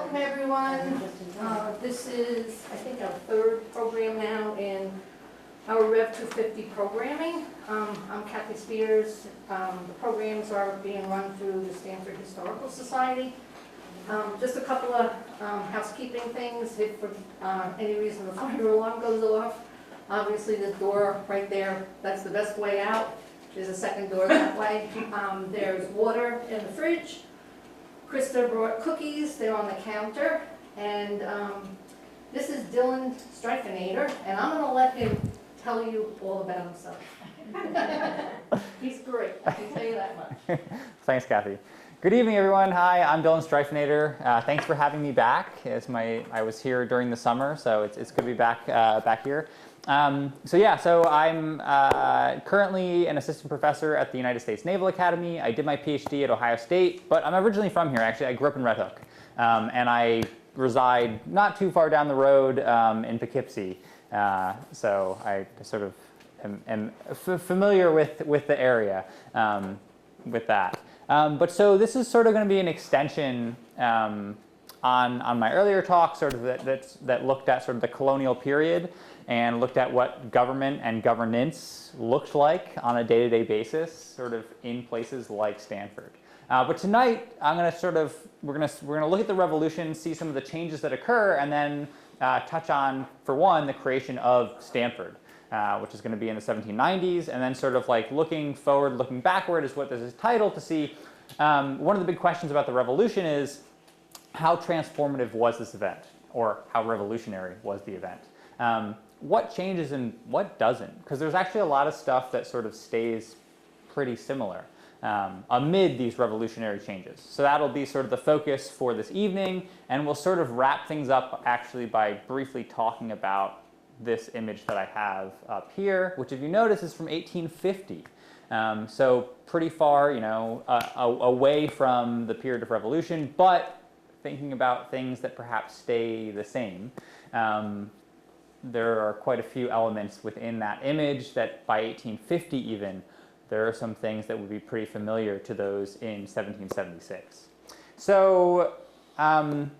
welcome everyone. This is, I think, our third program now in our Rev 250 programming. I'm Kathy Spears. The programs are being run through the Stanford Historical Society. Just a couple of housekeeping things. If for any reason the fire alarm goes off, obviously the door right there, that's the best way out. There's a second door that way. There's water in the fridge. Krista brought cookies, they're on the counter, and this is Dillon Streifeneder, and I'm going to let him tell you all about himself. He's great, I can tell you that much. Thanks, Kathy. Good evening, everyone. Hi, I'm Dillon Streifeneder. Thanks for having me back. I was here during the summer, so it's good to be back here. So I'm currently an assistant professor at the United States Naval Academy. I did my PhD at Ohio State, but I'm originally from here, actually. I grew up in Red Hook, and I reside not too far down the road in Poughkeepsie. So I sort of am familiar with the area with that. But so this is sort of going to be an extension on my earlier talk, sort of that looked at sort of the colonial period and looked at what government and governance looked like on a day-to-day basis, sort of in places like Stanford. But tonight, we're gonna look at the revolution, see some of the changes that occur, and then touch on, for one, the creation of Stanford, which is going to be in the 1790s, and then sort of like looking forward, looking backward is what this is titled, to see one of the big questions about the revolution is how transformative was this event, or how revolutionary was the event. What changes and what doesn't? Because there's actually a lot of stuff that sort of stays pretty similar amid these revolutionary changes. So that'll be sort of the focus for this evening, and we'll sort of wrap things up actually by briefly talking about this image that I have up here, which if you notice is from 1850. So pretty far, away from the period of revolution, but thinking about things that perhaps stay the same. There are quite a few elements within that image that by 1850 even, there are some things that would be pretty familiar to those in 1776. So, all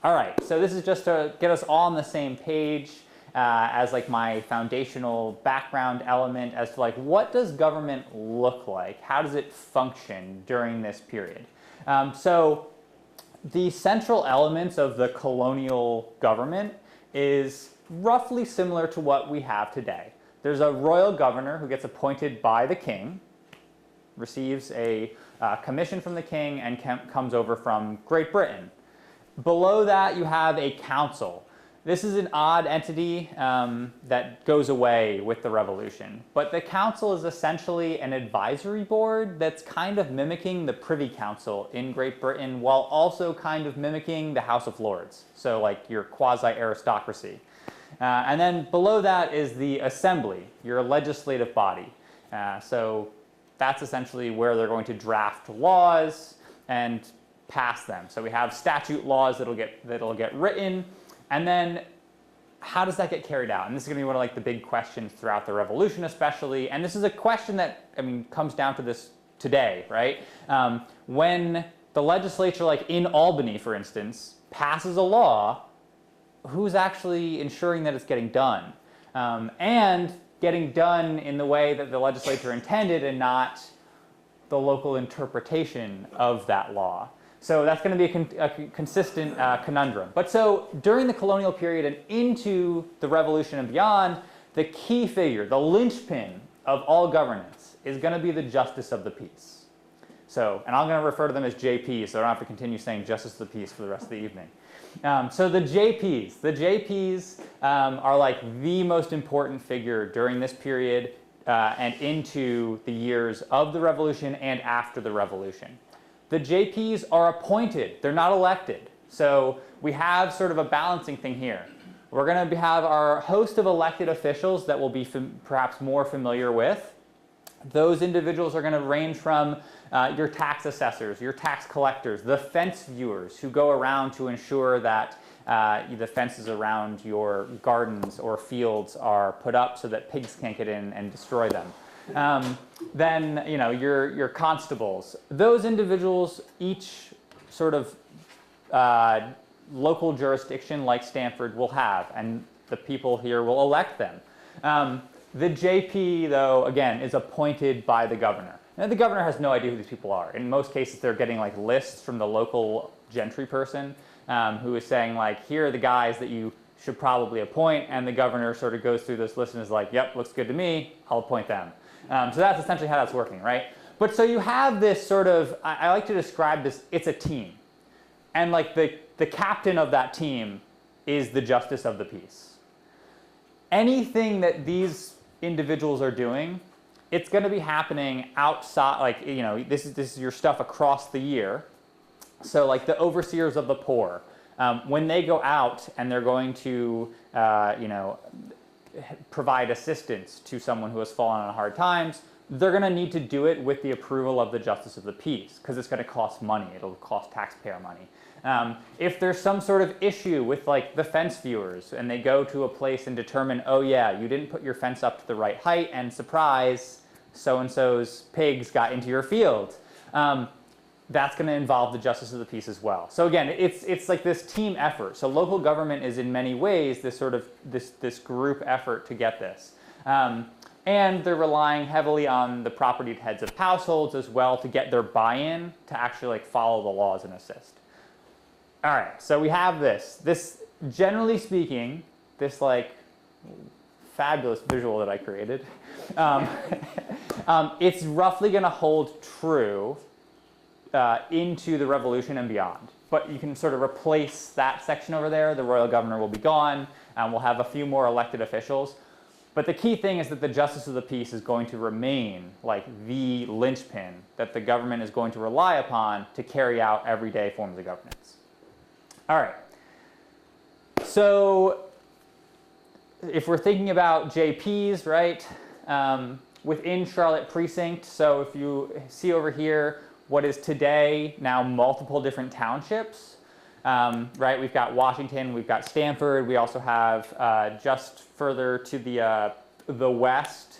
right, so this is just to get us all on the same page as like my foundational background element as to like what does government look like? How does it function during this period? So the central elements of the colonial government is roughly similar to what we have today. There's a royal governor who gets appointed by the king, receives a commission from the king, and comes over from Great Britain. Below that, you have a council. This is an odd entity that goes away with the revolution. But the council is essentially an advisory board that's kind of mimicking the Privy Council in Great Britain while also kind of mimicking the House of Lords. So like your quasi-aristocracy. And then below that is the assembly, your legislative body. So that's essentially where they're going to draft laws and pass them. So we have statute laws that'll get written, and then how does that get carried out? And this is going to be one of like the big questions throughout the revolution, especially. And this is a question that comes down to this today, right? When the legislature, like in Albany, for instance, passes a law, who's actually ensuring that it's getting done? And getting done in the way that the legislature intended and not the local interpretation of that law. So that's going to be a consistent conundrum. But so during the colonial period and into the revolution and beyond, the key figure, the linchpin of all governance is going to be the justice of the peace. So, and I'm going to refer to them as JPs, so I don't have to continue saying justice of the peace for the rest of the evening. So the JPs are like the most important figure during this period and into the years of the revolution and after the revolution. The JPs are appointed, they're not elected. So we have sort of a balancing thing here. We're going to have our host of elected officials that we'll be perhaps more familiar with. Those individuals are going to range from your tax assessors, your tax collectors, the fence viewers who go around to ensure that the fences around your gardens or fields are put up so that pigs can't get in and destroy them. Then your constables. Those individuals each sort of local jurisdiction like Stanford will have, and the people here will elect them. The JP, though, again, is appointed by the governor. And the governor has no idea who these people are. In most cases, they're getting like lists from the local gentry person who is saying, like, here are the guys that you should probably appoint, and the governor sort of goes through this list and is like, yep, looks good to me, I'll appoint them. So that's essentially how that's working, right? But so you have this sort of, I like to describe this, it's a team. And like the captain of that team is the justice of the peace. Anything that these individuals are doing, it's going to be happening outside, like, you know, this is your stuff across the year. So like the overseers of the poor, when they go out and they're going to, you know, provide assistance to someone who has fallen on hard times, they're going to need to do it with the approval of the justice of the peace, because it's going to cost money. It'll cost taxpayer money. If there's some sort of issue with like the fence viewers and they go to a place and determine, oh yeah, you didn't put your fence up to the right height and surprise, so-and-so's pigs got into your field. That's going to involve the justice of the peace as well. So again, it's like this team effort. So local government is in many ways this sort of this group effort to get this. And they're relying heavily on the propertied heads of households as well to get their buy-in to actually like follow the laws and assist. All right, so we have this. This, generally speaking, this like fabulous visual that I created, it's roughly going to hold true into the revolution and beyond. But you can sort of replace that section over there. The royal governor will be gone, and we'll have a few more elected officials. But the key thing is that the justice of the peace is going to remain like the linchpin that the government is going to rely upon to carry out everyday forms of governance. All right. So if we're thinking about JPs, right, within Charlotte Precinct, so if you see over here what is today now multiple different townships, right, we've got Washington, we've got Stanford, we also have just further to the west,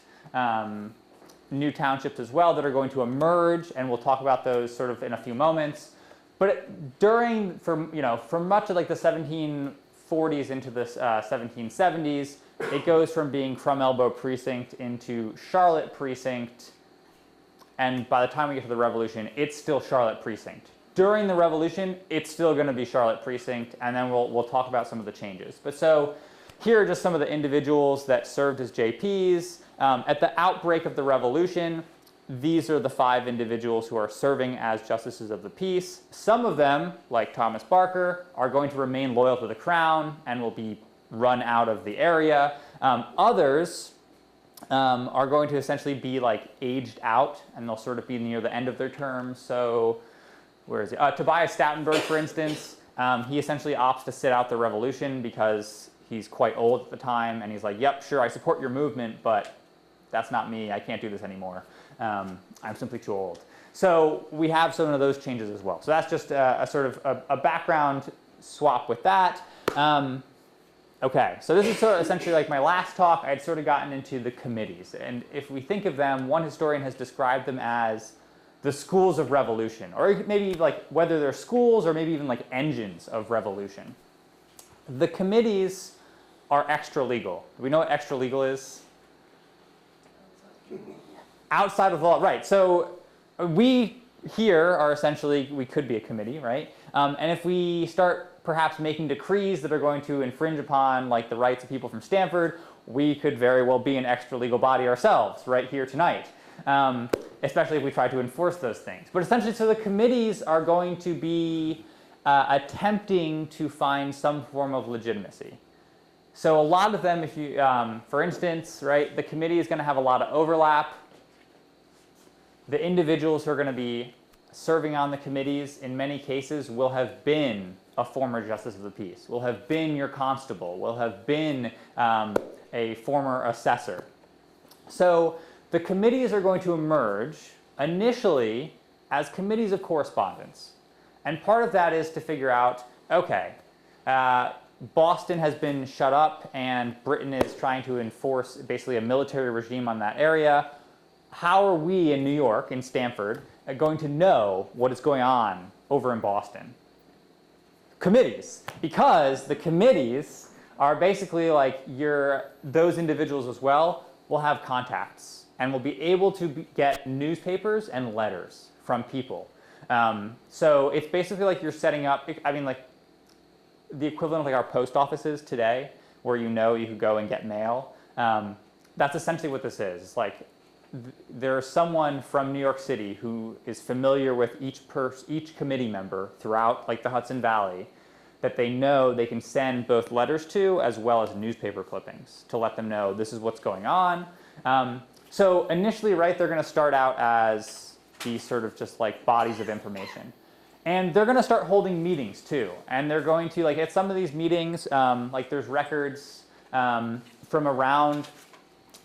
new townships as well that are going to emerge, and we'll talk about those sort of in a few moments. But from much of like the 1740s into the 1770s, it goes from being Crum Elbow Precinct into Charlotte Precinct, and by the time we get to the Revolution, it's still Charlotte Precinct. During the Revolution, it's still going to be Charlotte Precinct, and then we'll talk about some of the changes. But so here are just some of the individuals that served as JPs. At the outbreak of the Revolution, these are the 5 individuals who are serving as justices of the peace. Some of them, like Thomas Barker, are going to remain loyal to the crown and will be run out of the area. Others are going to essentially be like aged out, and they'll sort of be near the end of their term. So where is he? Tobias Stoutenberg, for instance, he essentially opts to sit out the revolution because he's quite old at the time, and he's like, yep, sure, I support your movement, but that's not me. I can't do this anymore. I'm simply too old. So we have some of those changes as well. So that's just a sort of a background swap with that. Okay, so this is sort of essentially like my last talk. I had sort of gotten into the committees. And if we think of them, one historian has described them as the schools of revolution, or maybe like whether they're schools or maybe even like engines of revolution. The committees are extra legal. Do we know what extra legal is? Outside of the law, right. So we here are essentially, we could be a committee, right? And if we start perhaps making decrees that are going to infringe upon like the rights of people from Stanford, we could very well be an extra legal body ourselves right here tonight, especially if we try to enforce those things. But essentially, so the committees are going to be attempting to find some form of legitimacy. So a lot of them, if you, for instance, right, the committee is going to have a lot of overlap. The individuals who are going to be serving on the committees, in many cases, will have been a former justice of the peace, will have been your constable, will have been a former assessor. So the committees are going to emerge initially as committees of correspondence. And part of that is to figure out, okay, Boston has been shut up and Britain is trying to enforce basically a military regime on that area. How are we in New York, in Stanford, going to know what is going on over in Boston? committees, because the committees are basically like those individuals as well will have contacts and will be able to get newspapers and letters from people. So it's basically like you're setting up, I mean, like the equivalent of like our post offices today, where you can go and get mail. That's essentially what this is. It's like there's someone from New York City who is familiar with each committee member throughout like the Hudson Valley, that they know they can send both letters to as well as newspaper clippings to let them know this is what's going on. So initially, right, they're going to start out as these sort of just like bodies of information. And they're going to start holding meetings too. And they're going to, like at some of these meetings, like there's records from around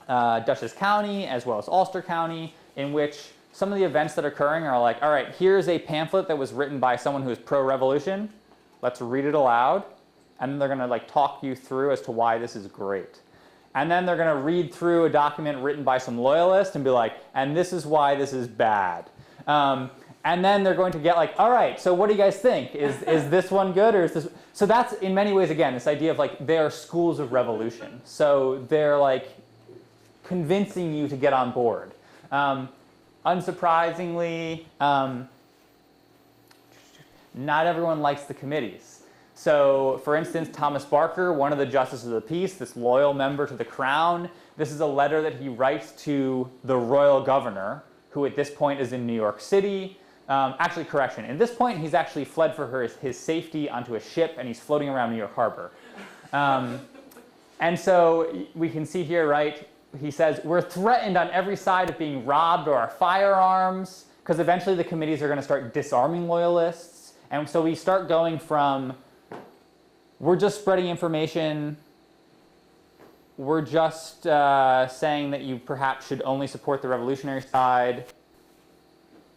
Dutchess County as well as Ulster County, in which some of the events that are occurring are like, all right, here's a pamphlet that was written by someone who is pro-revolution. Let's read it aloud. And then they're going to like talk you through as to why this is great. And then they're going to read through a document written by some loyalist and be like, and this is why this is bad. And then they're going to get like, all right, so what do you guys think? Is this one good or is this? So that's in many ways, again, this idea of like they are schools of revolution. So they're like convincing you to get on board. Unsurprisingly, not everyone likes the committees. So, for instance, Thomas Barker, one of the justices of the peace, this loyal member to the crown, this is a letter that he writes to the royal governor, who at this point is in New York City. Actually, correction, at this point he's actually fled for his safety onto a ship and he's floating around New York Harbor. And so we can see here, right, he says, we're threatened on every side of being robbed of our firearms, because eventually the committees are going to start disarming loyalists. And so we start going from, we're just spreading information, we're just saying that you perhaps should only support the revolutionary side,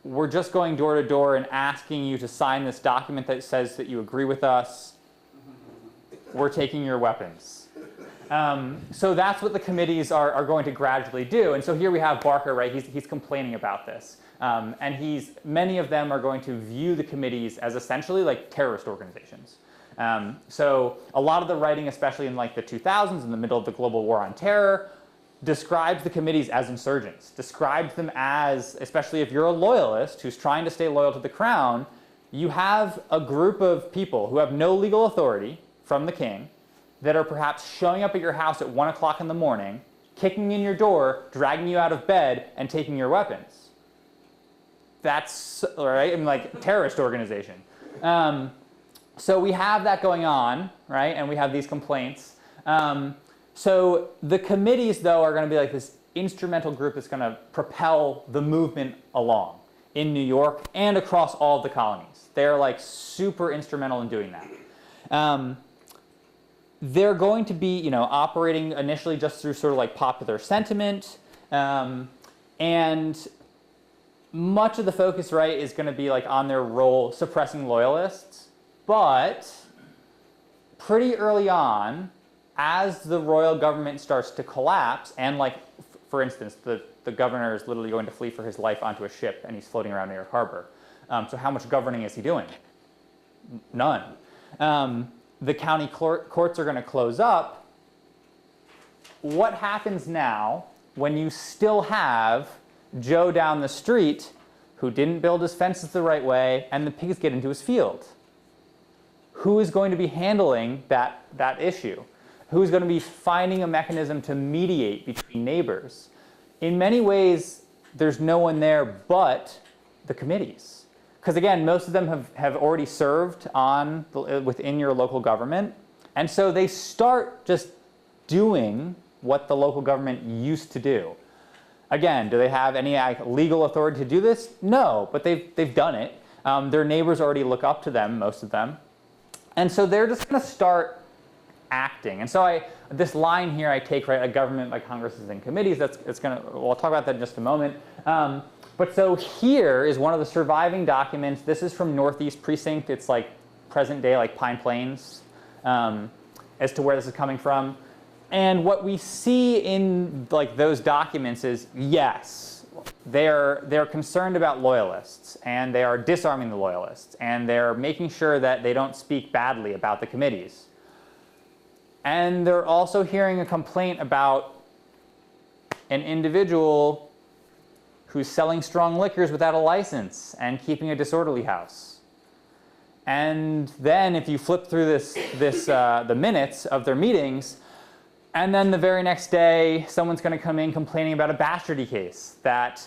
we're just going door to door and asking you to sign this document that says that you agree with us, we're taking your weapons. So that's what the committees are going to gradually do. And so here we have Barker, right? He's complaining about this. And many of them are going to view the committees as essentially like terrorist organizations. So a lot of the writing, especially in like the 2000s, in the middle of the global war on terror, describes the committees as insurgents, describes them as, especially if you're a loyalist who's trying to stay loyal to the crown, you have a group of people who have no legal authority from the king that are perhaps showing up at your house at 1 o'clock in the morning, kicking in your door, dragging you out of bed, and taking your weapons. That's, right, I mean, like terrorist organization. So we have that going on, right, and we have these complaints. So the committees, though, are going to be like this instrumental group that's going to propel the movement along in New York and across all of the colonies. They're like super instrumental in doing that. They're going to be, operating initially just through sort of like popular sentiment, and much of the focus, right, is going to be like on their role suppressing loyalists. But pretty early on, as the royal government starts to collapse, and like, for instance, the governor is literally going to flee for his life onto a ship and he's floating around New York Harbor. So how much governing is he doing? None. The county courts are going to close up. What happens now when you still have Joe down the street who didn't build his fences the right way and the pigs get into his field? Who is going to be handling that issue? Who's going to be finding a mechanism to mediate between neighbors? In many ways, there's no one there but the committees. Because again, most of them have already served within your local government. And so they start just doing what the local government used to do. Again, do they have any legal authority to do this? No, but they've done it. Their neighbors already look up to them, most of them. And so they're just going to start acting. And so this line here I take, right, a government by congresses and committees, we'll talk about that in just a moment. But so here is one of the surviving documents. This is from Northeast Precinct. It's like present day, like Pine Plains, as to where this is coming from. And what we see in like those documents is, yes, they're concerned about loyalists, and they are disarming the loyalists, and they're making sure that they don't speak badly about the committees. And they're also hearing a complaint about an individual who's selling strong liquors without a license and keeping a disorderly house. And then if you flip through the minutes of their meetings, and then the very next day, someone's going to come in complaining about a bastardy case, that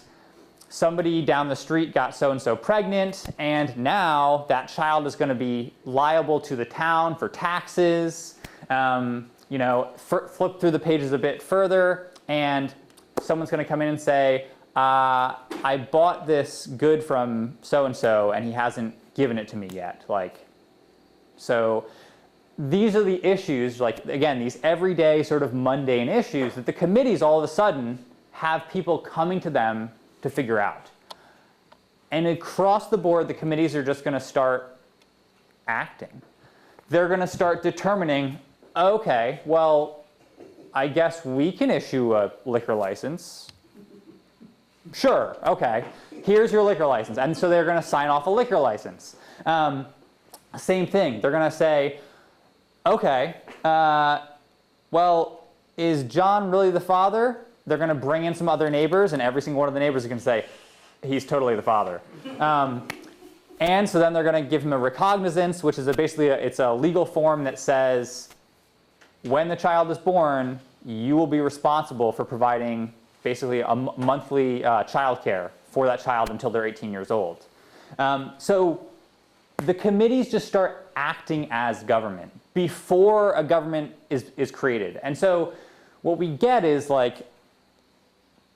somebody down the street got so-and-so pregnant, and now that child is going to be liable to the town for taxes. You know, flip through the pages a bit further, and someone's going to come in and say, I bought this good from so-and-so, and he hasn't given it to me yet. Like, so these are the issues, like, again, these everyday sort of mundane issues that the committees all of a sudden have people coming to them to figure out. And across the board, the committees are just going to start acting. They're going to start determining, okay, well, I guess we can issue a liquor license. Sure, okay, here's your liquor license. And so they're going to sign off a liquor license. Same thing, they're going to say, okay, well, is John really the father? They're going to bring in some other neighbors, and every single one of the neighbors is going to say, he's totally the father. And so then they're going to give him a recognizance, which is basically it's a legal form that says, when the child is born, you will be responsible for providing basically a monthly child care for that child until they're 18 years old. So the committees just start acting as government before a government is created. And so what we get is, like,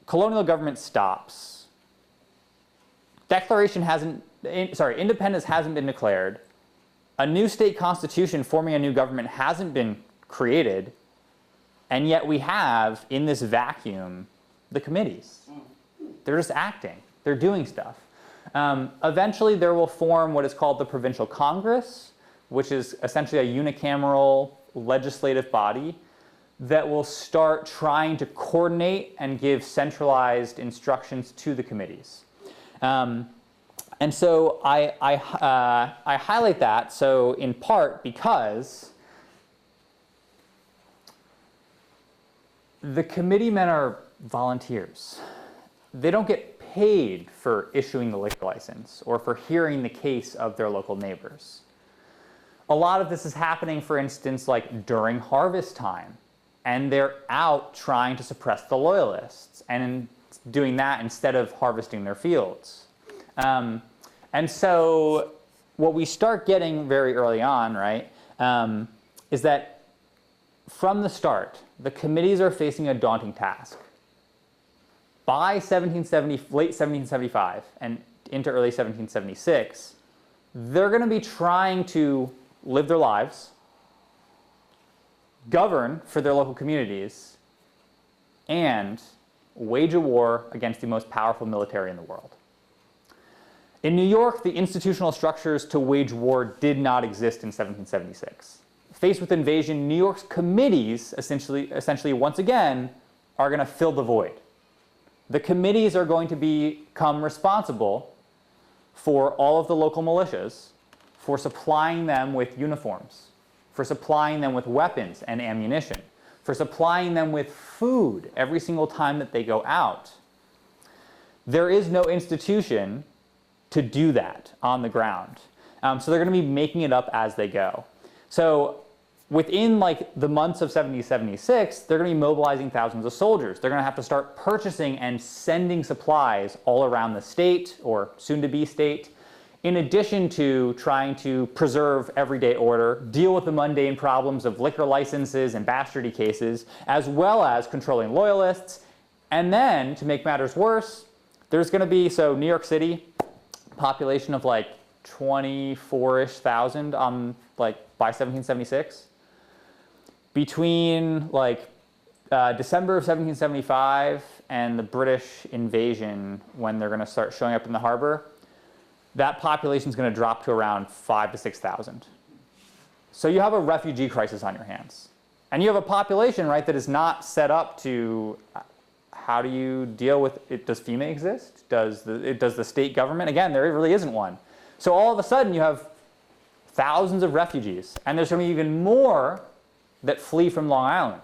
colonial government stops. Independence hasn't been declared. A new state constitution forming a new government hasn't been created. And yet we have, in this vacuum, the committees. They're just acting. They're doing stuff. Eventually there will form what is called the Provincial Congress, which is essentially a unicameral legislative body that will start trying to coordinate and give centralized instructions to the committees. And so I highlight that, so in part because the committeemen are volunteers. They don't get paid for issuing the liquor license or for hearing the case of their local neighbors. A lot of this is happening, for instance, like during harvest time, and they're out trying to suppress the loyalists and doing that instead of harvesting their fields. And so what we start getting very early on, right, is that from the start, the committees are facing a daunting task. By late 1775 and into early 1776, they're going to be trying to live their lives, govern for their local communities, and wage a war against the most powerful military in the world. In New York, the institutional structures to wage war did not exist in 1776. Faced with invasion, New York's committees essentially once again are going to fill the void. The committees are going to become responsible for all of the local militias, for supplying them with uniforms, for supplying them with weapons and ammunition, for supplying them with food every single time that they go out. There is no institution to do that on the ground. So they're going to be making it up as they go. So within like the months of 1776, they're going to be mobilizing thousands of soldiers. They're going to have to start purchasing and sending supplies all around the state, or soon-to-be state, in addition to trying to preserve everyday order, deal with the mundane problems of liquor licenses and bastardy cases, as well as controlling loyalists. And then, to make matters worse, there's going to be, so New York City, population of like 24-ish thousand by 1776. Between like December of 1775 and the British invasion, when they're going to start showing up in the harbor, that population is going to drop to around 5,000 to 6,000. So you have a refugee crisis on your hands. And you have a population, right, that is not set up to how do you deal with it? Does FEMA exist? Does the state government? Again, there really isn't one. So all of a sudden you have thousands of refugees, and there's going to be even more that flee from Long Island.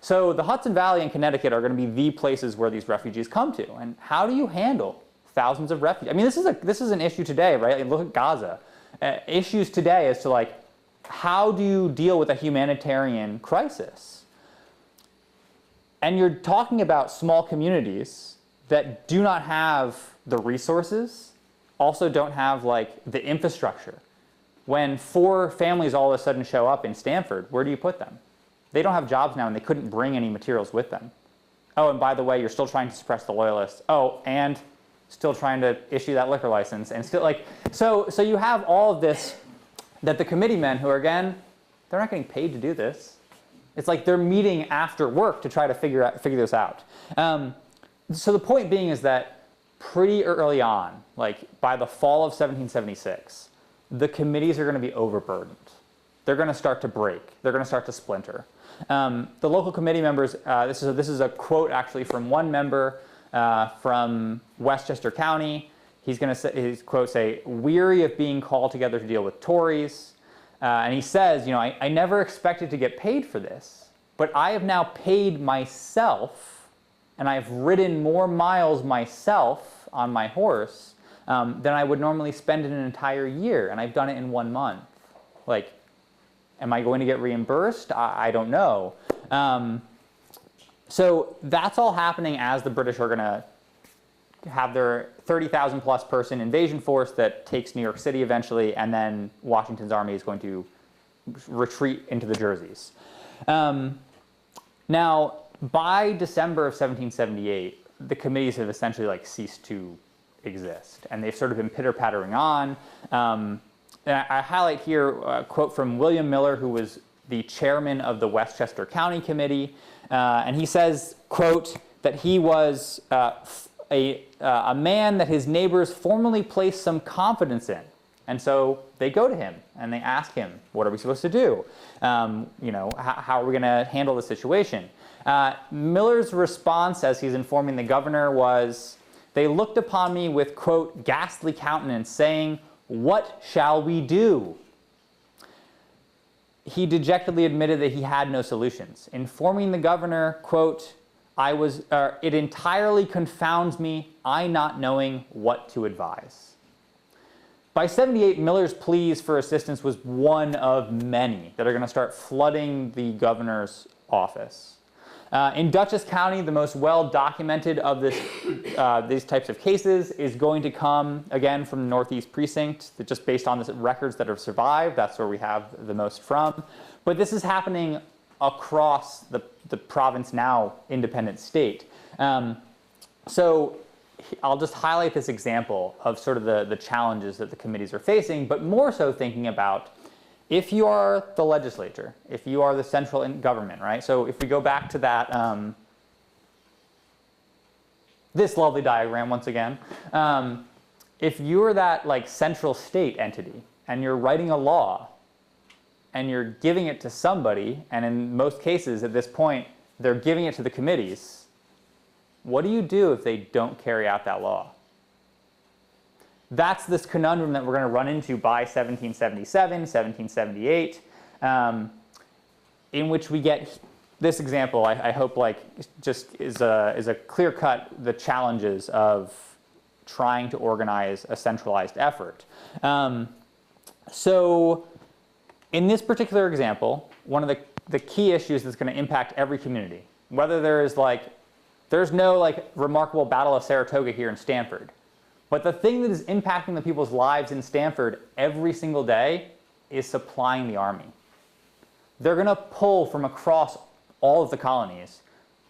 So the Hudson Valley and Connecticut are going to be the places where these refugees come to. And how do you handle thousands of refugees? I mean, this is an issue today, right? Like, look at Gaza. Issues today as to like, how do you deal with a humanitarian crisis? And you're talking about small communities that do not have the resources, also don't have like the infrastructure. When 4 families all of a sudden show up in Stanford, where do you put them? They don't have jobs now and they couldn't bring any materials with them. Oh, and by the way, you're still trying to suppress the loyalists. Oh, and still trying to issue that liquor license, and still like, so you have all of this that the committeemen, who are, again, they're not getting paid to do this. It's like they're meeting after work to try to figure this out. So the point being is that pretty early on, like by the fall of 1776, the committees are going to be overburdened. They're going to start to break. They're going to start to splinter. The local committee members, this is a quote actually from one member from Westchester County. He's going to say, his quote say, "Weary of being called together to deal with Tories." And he says, you know, I never expected to get paid for this, but I have now paid myself, and I've ridden more miles myself on my horse than I would normally spend in an entire year, and I've done it in 1 month. Like, am I going to get reimbursed? I don't know. So that's all happening as the British are going to have their 30,000 plus person invasion force that takes New York City eventually, and then Washington's army is going to retreat into the Jerseys. Now, by December of 1778, the committees have essentially like ceased to exist, and they've sort of been pitter-pattering on. And I highlight here a quote from William Miller, who was the chairman of the Westchester County Committee, and he says, quote, that he was a man that his neighbors formerly placed some confidence in. And so they go to him and they ask him, what are we supposed to do? You know, how are we going to handle the situation? Miller's response, as he's informing the governor, was, "They looked upon me with, quote, ghastly countenance, saying, 'What shall we do?'" He dejectedly admitted that he had no solutions, informing the governor, quote, "It entirely confounds me, I not knowing what to advise." By 78, Miller's pleas for assistance was one of many that are going to start flooding the governor's office. In Dutchess County, the most well-documented of these types of cases is going to come, again, from the Northeast Precinct, just based on the records that have survived. That's where we have the most from. But this is happening across the province, now independent state. So I'll just highlight this example of sort of the challenges that the committees are facing, but more so thinking about if you are the legislature, if you are the central government, right? So if we go back to that, this lovely diagram once again, if you're that like central state entity and you're writing a law and you're giving it to somebody, and in most cases at this point, they're giving it to the committees, what do you do if they don't carry out that law? That's this conundrum that we're going to run into by 1777, 1778, in which we get this example. I hope like just is a clear cut the challenges of trying to organize a centralized effort. So in this particular example, one of the key issues that's going to impact every community, whether there's no like remarkable Battle of Saratoga here in Stanford, but the thing that is impacting the people's lives in Stanford every single day is supplying the army. They're going to pull from across all of the colonies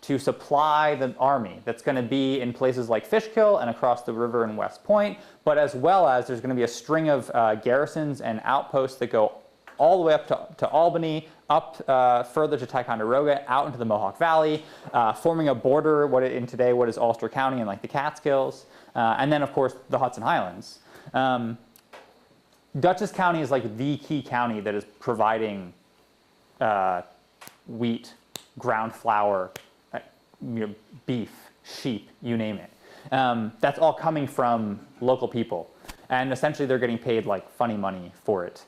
to supply the army that's going to be in places like Fishkill and across the river in West Point, but as well as there's going to be a string of garrisons and outposts that go all the way up to Albany, up further to Ticonderoga, out into the Mohawk Valley, forming a border what is Ulster County and like the Catskills, and then of course the Hudson Highlands. Dutchess County is like the key county that is providing wheat, ground flour, beef, sheep, you name it. That's all coming from local people. And essentially they're getting paid like funny money for it.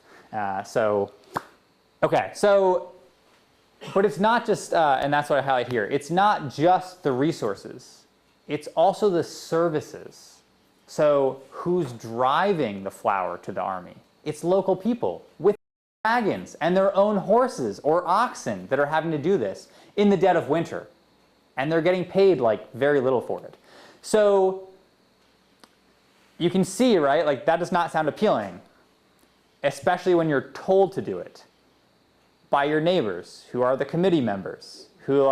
But it's not just, and that's what I highlight here, it's not just the resources, it's also the services. So who's driving the flour to the army? It's local people with wagons and their own horses or oxen that are having to do this in the dead of winter. And they're getting paid like very little for it. So you can see, right, like that does not sound appealing, especially when you're told to do it by your neighbors who are the committee members who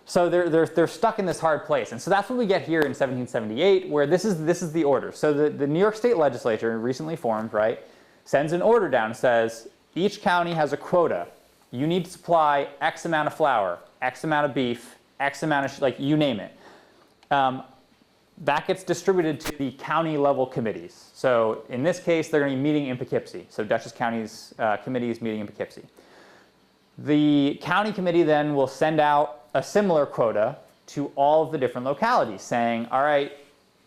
so they're stuck in this hard place. And so that's what we get here in 1778, where this is the order. So the New York State Legislature, recently formed, right, sends an order down and says each county has a quota. You need to supply X amount of flour, X amount of beef, X amount of, you name it. That gets distributed to the county level committees. So in this case, they're going to be meeting in Poughkeepsie. So Dutchess County's committee is meeting in Poughkeepsie. The county committee then will send out a similar quota to all of the different localities saying, all right,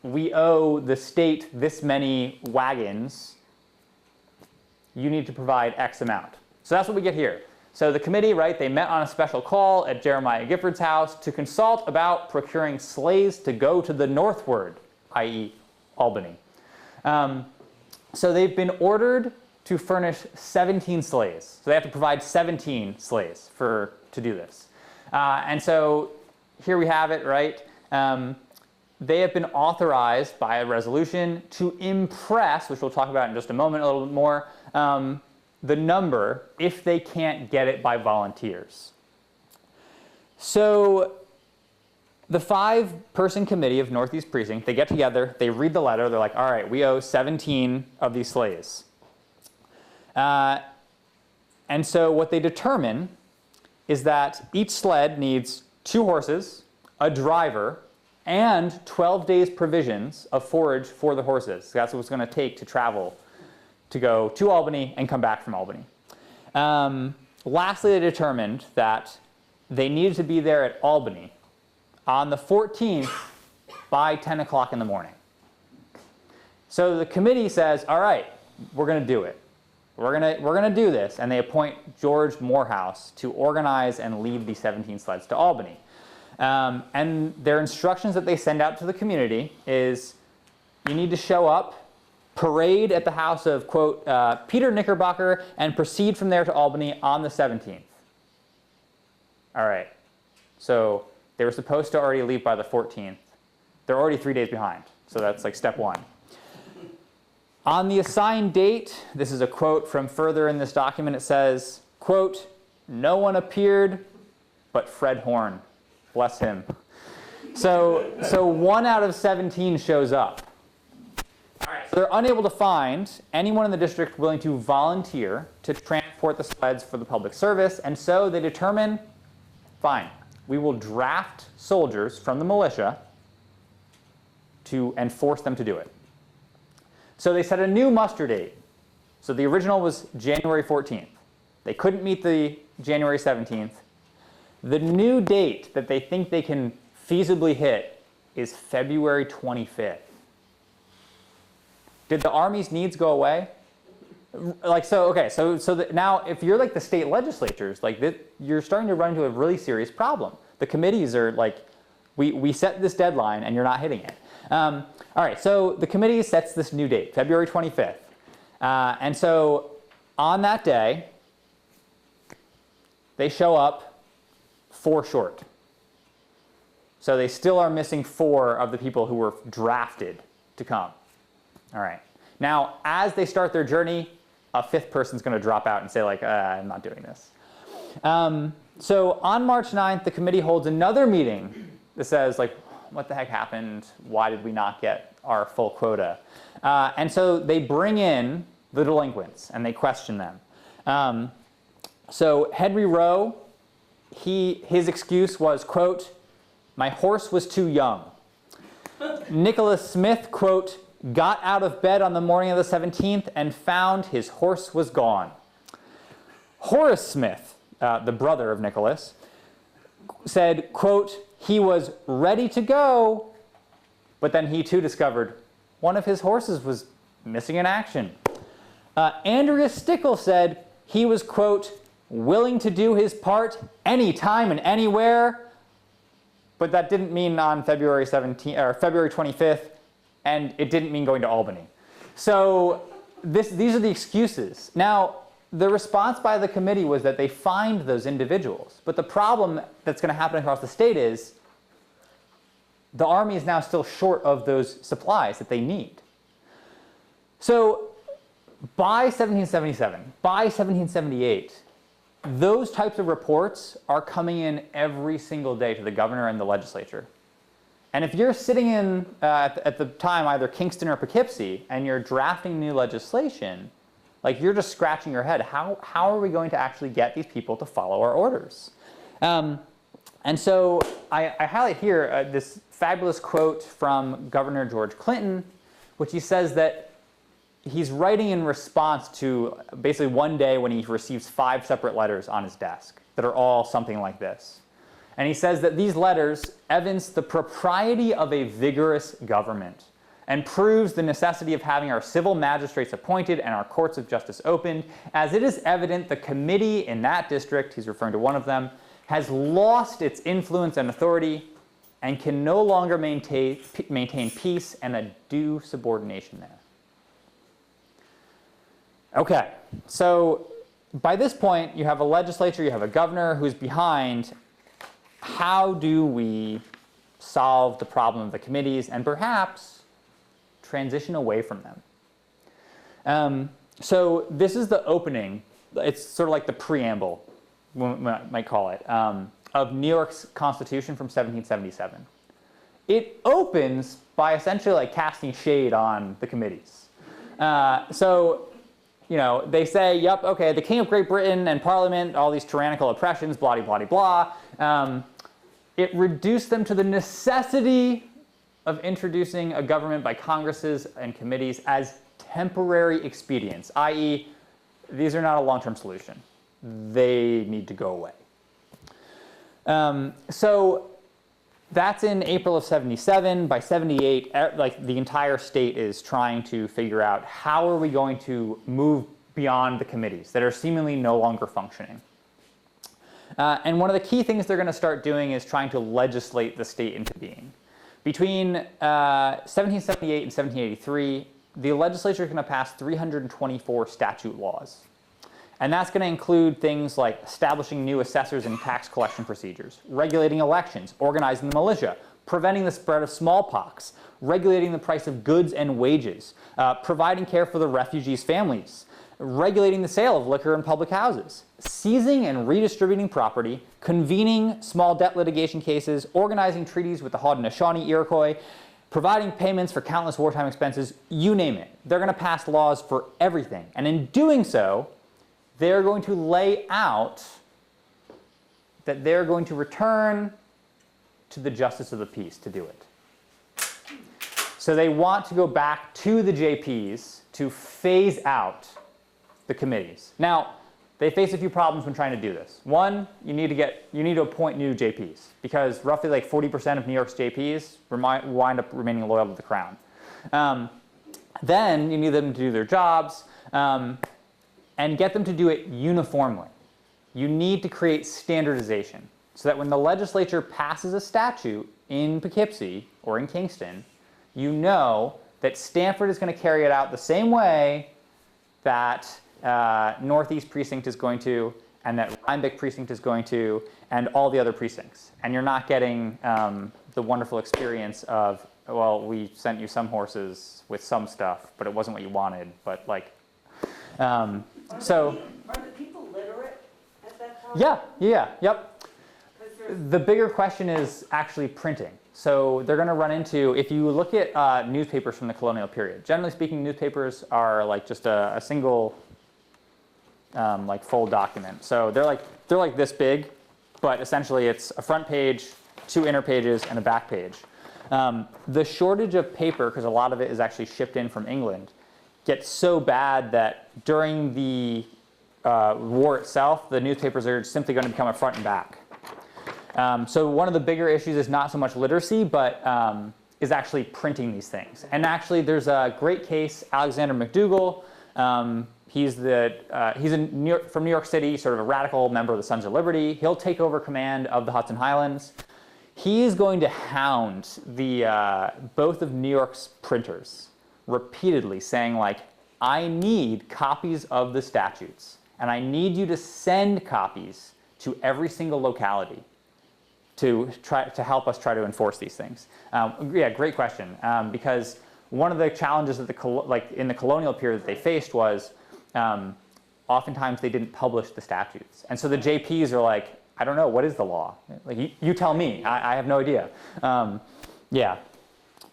we owe the state this many wagons. You need to provide X amount. So that's what we get here. So the committee, right, they met on a special call at Jeremiah Gifford's house to consult about procuring sleighs to go to the northward, i.e. Albany. So they've been ordered to furnish 17 sleighs. So they have to provide 17 sleighs to do this. And so here we have it, right? They have been authorized by a resolution to impress, which we'll talk about in just a moment a little bit more, the number if they can't get it by volunteers. So the 5-person committee of Northeast Precinct, they get together, they read the letter, they're like, all right, we owe 17 of these sleighs. And so what they determine is that each sled needs 2 horses, a driver, and 12 days provisions of forage for the horses. So that's what it's going to take to travel to go to Albany and come back from Albany. Lastly, they determined that they needed to be there at Albany on the 14th by 10 o'clock in the morning. So the committee says, all right, we're going to do it. We're going to do this. And they appoint George Morehouse to organize and lead the 17 sleds to Albany. And their instructions that they send out to the community is you need to show up, parade at the house of, quote, Peter Knickerbocker, and proceed from there to Albany on the 17th. All right. So they were supposed to already leave by the 14th. They're already 3 days behind. So that's like step 1. On the assigned date, this is a quote from further in this document, it says, quote, no one appeared but Fred Horn. Bless him. So 1 out of 17 shows up. All right, so they're unable to find anyone in the district willing to volunteer to transport the sleds for the public service, and so they determine, fine, we will draft soldiers from the militia and force them to do it. So they set a new muster date. So the original was January 14th. They couldn't meet the January 17th. The new date that they think they can feasibly hit is February 25th. Did the Army's needs go away? So now if you're like the state legislatures, you're starting to run into a really serious problem. The committees are like, we set this deadline and you're not hitting it. All right, so the committee sets this new date, February 25th. And so on that day, they show up 4 short. So they still are missing 4 of the people who were drafted to come. All right. Now, as they start their journey, a 5th person's going to drop out and say, I'm not doing this. So on March 9th, the committee holds another meeting that says, what the heck happened? Why did we not get our full quota? And so they bring in the delinquents and they question them. So Henry Rowe, his excuse was, quote, my horse was too young. Nicholas Smith, quote, got out of bed on the morning of the 17th and found his horse was gone. Horace Smith, the brother of Nicholas, said, quote, he was ready to go, but then he too discovered one of his horses was missing in action. Andrea Stickle said he was, quote, willing to do his part anytime and anywhere, but that didn't mean on February 25th, and it didn't mean going to Albany. So these are the excuses. Now, the response by the committee was that they fined those individuals, but the problem that's going to happen across the state is the Army is now still short of those supplies that they need. So by 1777, by 1778, those types of reports are coming in every single day to the governor and the legislature. And if you're sitting in, at the time, either Kingston or Poughkeepsie, and you're drafting new legislation, like you're just scratching your head, how are we going to actually get these people to follow our orders? And so I highlight here this fabulous quote from Governor George Clinton, which he says that he's writing in response to basically one day when he receives 5 separate letters on his desk that are all something like this. And he says that these letters evince the propriety of a vigorous government and proves the necessity of having our civil magistrates appointed and our courts of justice opened, as it is evident the committee in that district, he's referring to one of them, has lost its influence and authority and can no longer maintain peace and a due subordination there. Okay, so by this point, you have a legislature, you have a governor who's behind. How do we solve the problem of the committees and perhaps transition away from them? So this is the opening. It's sort of like the preamble, we might call it, of New York's Constitution from 1777. It opens by essentially like casting shade on the committees. So, you know, they say, yep, okay, the King of Great Britain and Parliament, all these tyrannical oppressions, blah, blah, blah, blah. It reduced them to the necessity of introducing a government by Congresses and committees as temporary expedients, i.e., these are not a long-term solution. They need to go away. So that's in April of 77. By 78, like the entire state is trying to figure out how are we going to move beyond the committees that are seemingly no longer functioning. And one of the key things they're going to start doing is trying to legislate the state into being. Between 1778 and 1783, the legislature is going to pass 324 statute laws. And that's going to include things like establishing new assessors and tax collection procedures, regulating elections, organizing the militia, preventing the spread of smallpox, regulating the price of goods and wages, providing care for the refugees' families, regulating the sale of liquor in public houses, seizing and redistributing property, convening small debt litigation cases, organizing treaties with the Haudenosaunee Iroquois, providing payments for countless wartime expenses, you name it. They're going to pass laws for everything. And in doing so, they're going to lay out that they're going to return to the justice of the peace to do it. So they want to go back to the JPs to phase out the committees. Now, they face a few problems when trying to do this. One, you need to appoint new JPs because roughly like 40% of New York's JPs wind up remaining loyal to the crown. Then you need them to do their jobs. And get them to do it uniformly. You need to create standardization so that when the legislature passes a statute in Poughkeepsie or in Kingston, you know that Stanford is going to carry it out the same way that Northeast Precinct is going to, and that Rhinebeck Precinct is going to, and all the other precincts. And you're not getting the wonderful experience of, well, we sent you some horses with some stuff, but it wasn't what you wanted, but like, Are the people literate at that time? Yep. The bigger question is actually printing. So they're going to run into, if you look at newspapers from the colonial period, generally speaking, newspapers are like just a single like full document. So they're like this big, but essentially it's a front page, 2 inner pages, and a back page. The shortage of paper, because a lot of it is actually shipped in from England, gets so bad that during the war itself, the newspapers are simply going to become a front and back. So one of the bigger issues is not so much literacy, but is actually printing these things. And actually, there's a great case, Alexander McDougall. He's from New York City, sort of a radical member of the Sons of Liberty. He'll take over command of the Hudson Highlands. He is going to hound both of New York's printers repeatedly, saying like, I need copies of the statutes, and I need you to send copies to every single locality to help us try to enforce these things. Yeah, great question. Because one of the challenges that in the colonial period that they faced was oftentimes they didn't publish the statutes, and so the JPs are like, I don't know, what is the law? Like you tell me. I have no idea. Yeah.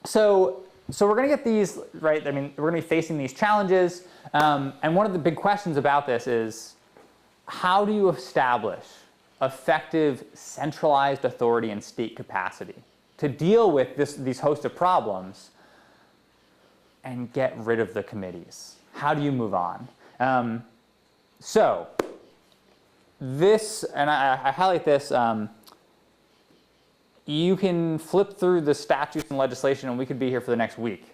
So we're going to get these, right? I mean, we're going to be facing these challenges. And one of the big questions about this is, how do you establish effective centralized authority and state capacity to deal with these host of problems and get rid of the committees? How do you move on? So this, and I highlight this, you can flip through the statutes and legislation, and we could be here for the next week.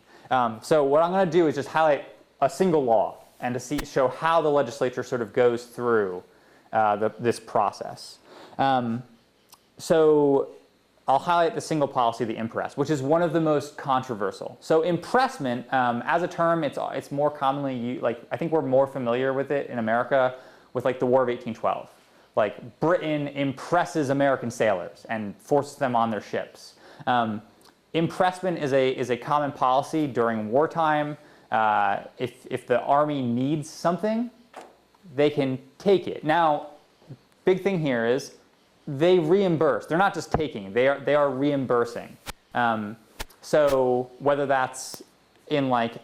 So what I'm going to do is just highlight a single law and to show how the legislature sort of goes through this process. So I'll highlight the single policy of the impress, which is one of the most controversial. So impressment, as a term, it's more commonly used, like I think we're more familiar with it in America with like the War of 1812. Like Britain impresses American sailors and forces them on their ships. Impressment is a common policy during wartime. If the army needs something, they can take it. Now, big thing here is they reimburse. They're not just taking, they are reimbursing. So whether that's in like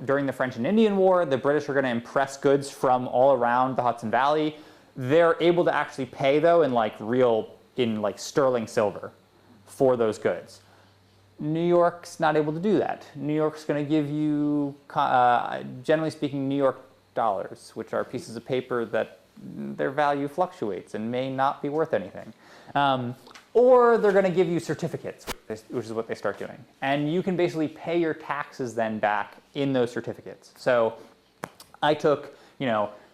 during the French and Indian War, the British are going to impress goods from all around the Hudson Valley. They're able to actually pay though in like sterling silver for those goods. New York's not able to do that. New York's going to give you, generally speaking, New York dollars, which are pieces of paper that their value fluctuates and may not be worth anything. Or they're going to give you certificates, which is what they start doing. And you can basically pay your taxes then back in those certificates. So I took,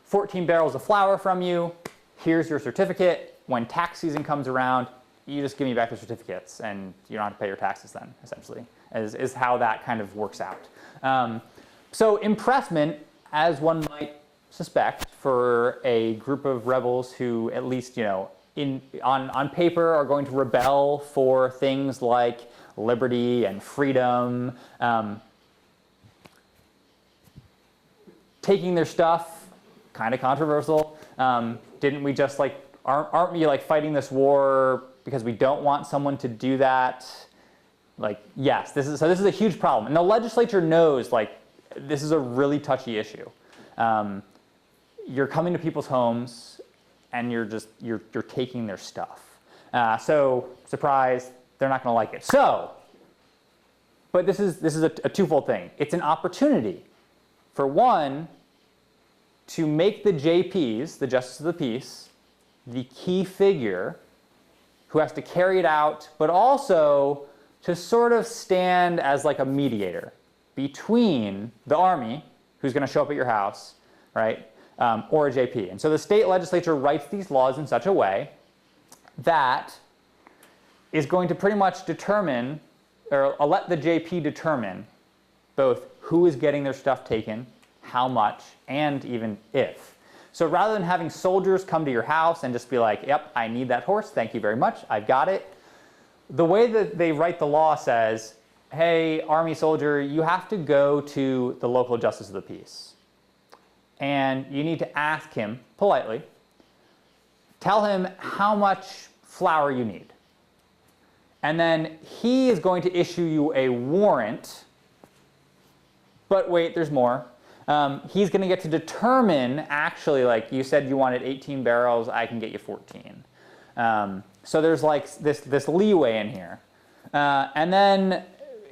14 barrels of flour from you. Here's your certificate. When tax season comes around, you just give me back the certificates and you don't have to pay your taxes then, essentially, is how that kind of works out. So impressment, as one might suspect, for a group of rebels who at least, on paper are going to rebel for things like liberty and freedom, taking their stuff, kind of controversial. Didn't we just aren't we fighting this war because we don't want someone to do that? Yes, this is a huge problem. And the legislature knows this is a really touchy issue. You're coming to people's homes and you're taking their stuff. So surprise, they're not going to like it. But this is a twofold thing. It's an opportunity for one to make the JPs, the Justice of the Peace, the key figure who has to carry it out, but also to sort of stand as a mediator between the army, who's going to show up at your house, right, or a JP. And so the state legislature writes these laws in such a way that is going to pretty much determine, or let the JP determine, both who is getting their stuff taken, how much, and even if. So rather than having soldiers come to your house and just be like, yep, I need that horse, thank you very much, I've got it. The way that they write the law says, hey, army soldier, you have to go to the local Justice of the Peace. And you need to ask him politely, tell him how much flour you need. And then he is going to issue you a warrant, but wait, there's more. He's going to get to determine, actually, you said you wanted 18 barrels, I can get you 14. So there's this leeway in here. And then,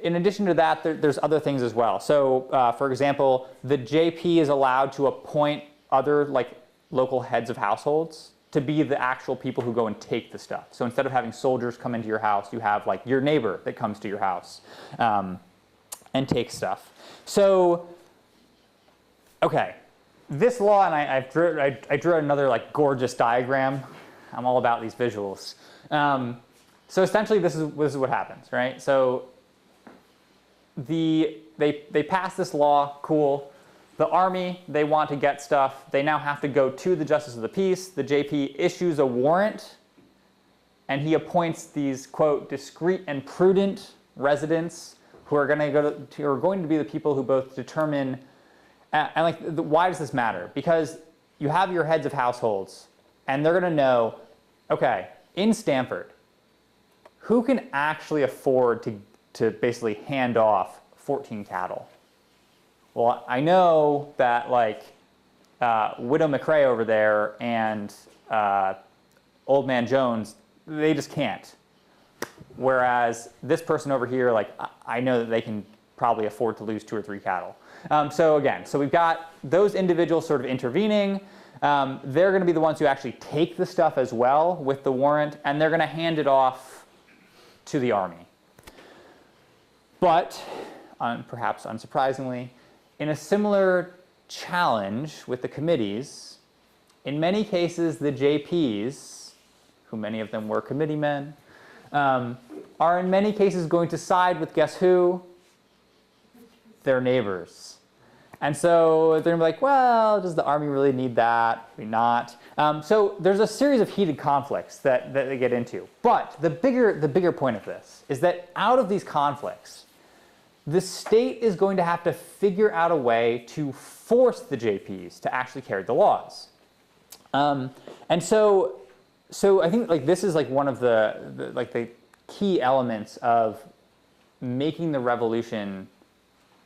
in addition to that, there's other things as well. So, for example, the JP is allowed to appoint other local heads of households to be the actual people who go and take the stuff. So instead of having soldiers come into your house, you have like your neighbor that comes to your house and takes stuff. So, okay, this law, and I drew another like gorgeous diagram. I'm all about these visuals. So essentially, this is what happens, right? So they pass this law, cool. The army, they want to get stuff. They now have to go to the Justice of the Peace. The JP issues a warrant, and he appoints these, quote, discreet and prudent residents who are going to be the people who both determine, why does this matter? Because you have your heads of households, and they're going to know, okay, in Stanford, who can actually afford to basically hand off 14 cattle? Well, I know that like Widow McRae over there and Old Man Jones, they just can't. Whereas this person over here, like I know that they can probably afford to lose 2 or 3 cattle. So we've got those individuals sort of intervening. They're going to be the ones who actually take the stuff as well with the warrant, and they're going to hand it off to the army. But, perhaps unsurprisingly, in a similar challenge with the committees, in many cases the JPs, who many of them were committee men, are in many cases going to side with guess who? Their neighbors. And so they're going to be like, well, does the army really need that? Maybe not. So there's a series of heated conflicts that they get into. But the bigger point of this is that out of these conflicts, the state is going to have to figure out a way to force the JPs to actually carry the laws. And so I think like this is like one of the key elements of making the revolution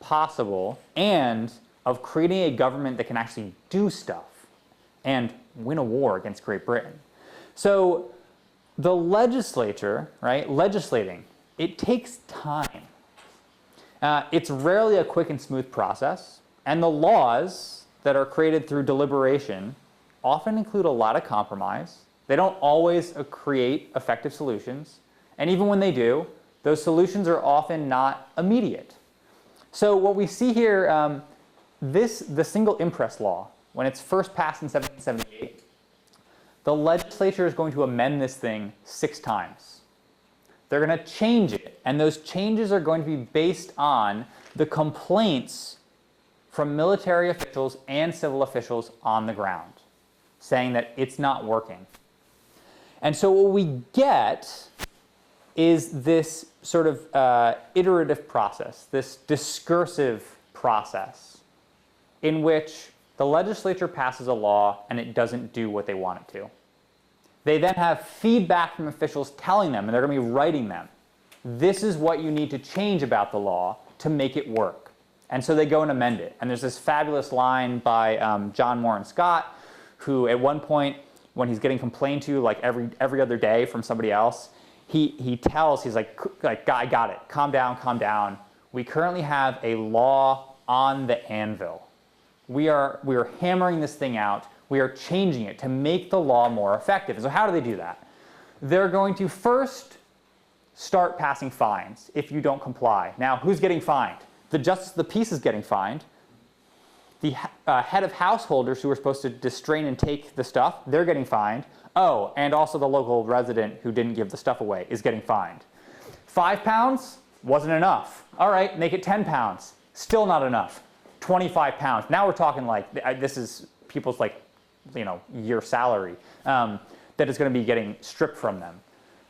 possible and of creating a government that can actually do stuff and win a war against Great Britain. So the legislature, right, legislating, it takes time. It's rarely a quick and smooth process, and the laws that are created through deliberation often include a lot of compromise. They don't always create effective solutions, and even when they do, those solutions are often not immediate. So what we see here, the single impress law, when it's first passed in 1778, the legislature is going to amend this thing 6 times. They're going to change it, and those changes are going to be based on the complaints from military officials and civil officials on the ground, saying that it's not working. And so what we get is this sort of iterative process, this discursive process, in which the legislature passes a law and it doesn't do what they want it to. They then have feedback from officials telling them, and they're going to be writing them, this is what you need to change about the law to make it work. And so they go and amend it. And there's this fabulous line by John Moran Scott, who at one point, when he's getting complained to like every other day from somebody else, he's like, I got it, calm down. We currently have a law on the anvil. We are hammering this thing out. We are changing it to make the law more effective. And so how do they do that? They're going to first start passing fines if you don't comply. Now, who's getting fined? The Justice of the Peace is getting fined. The head of householders who are supposed to distrain and take the stuff, they're getting fined. Oh, and also the local resident who didn't give the stuff away is getting fined. £5 wasn't enough. All right, make it £10. Still not enough. £25. Now we're talking like, this is people's like, year salary that is going to be getting stripped from them.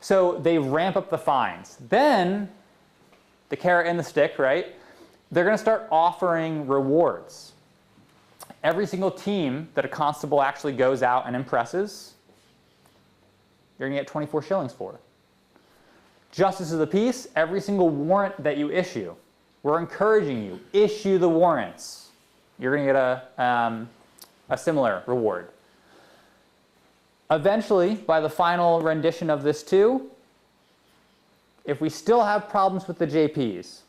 So they ramp up the fines. Then, the carrot and the stick, right? They're going to start offering rewards. Every single team that a constable actually goes out and impresses, you're going to get 24 shillings for. Justice of the Peace, every single warrant that you issue, we're encouraging you, issue the warrants. You're going to get a similar reward. Eventually, by the final rendition of this too, if we still have problems with the JPs,